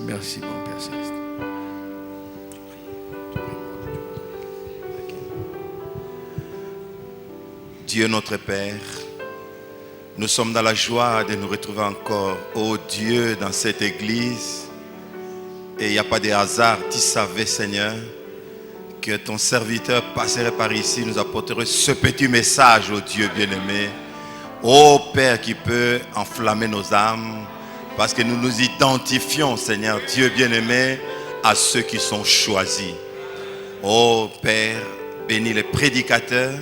Merci, mon Père Céleste. Dieu notre Père, nous sommes dans la joie de nous retrouver encore, oh Dieu, dans cette église. Et il n'y a pas de hasard. Tu savais, Seigneur, que ton serviteur passerait par ici, nous apporterait ce petit message, oh Dieu bien-aimé. Oh Père qui peut enflammer nos âmes, parce que nous nous identifions, Seigneur, Dieu bien-aimé, à ceux qui sont choisis. Oh Père, bénis les prédicateurs.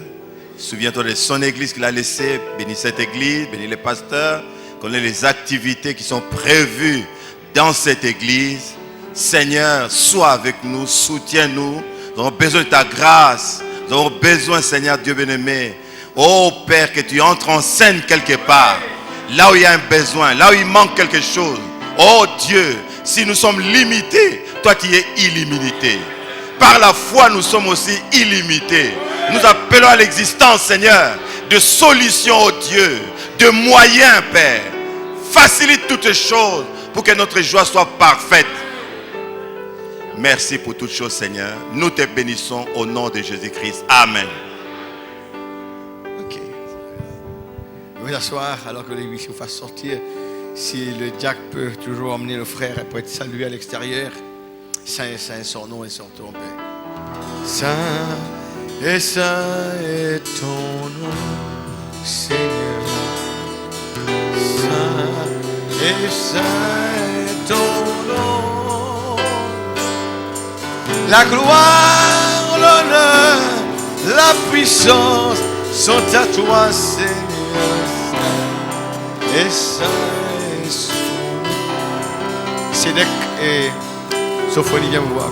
Souviens-toi de son église qu'il a laissée. Bénis cette église, bénis les pasteurs. Connais les activités qui sont prévues dans cette église. Seigneur, sois avec nous, soutiens-nous. Nous avons besoin de ta grâce. Nous avons besoin, Seigneur Dieu bien-aimé. Oh Père, que tu entres en scène quelque part. Là où il y a un besoin, là où il manque quelque chose. Oh Dieu, si nous sommes limités, toi qui es illimité. Par la foi, nous sommes aussi illimités. Nous appelons à l'existence, Seigneur, de solutions, oh Dieu, de moyens, Père. Facilite toutes choses pour que notre joie soit parfaite. Merci pour toutes choses, Seigneur. Nous te bénissons au nom de Jésus-Christ. Amen. Ok. Vous pouvez asseoir alors que l'église vous fasse sortir. Si le diacre peut toujours emmener le frère, elle peut être salué à l'extérieur. Saint et saint son nom et son ton Père. Saint et saint est ton nom, Seigneur. Saint et saint est ton nom. La gloire, l'honneur, la puissance sont à toi, Seigneur. Et saint est son nom. Sédec et Sophonie, viens me voir.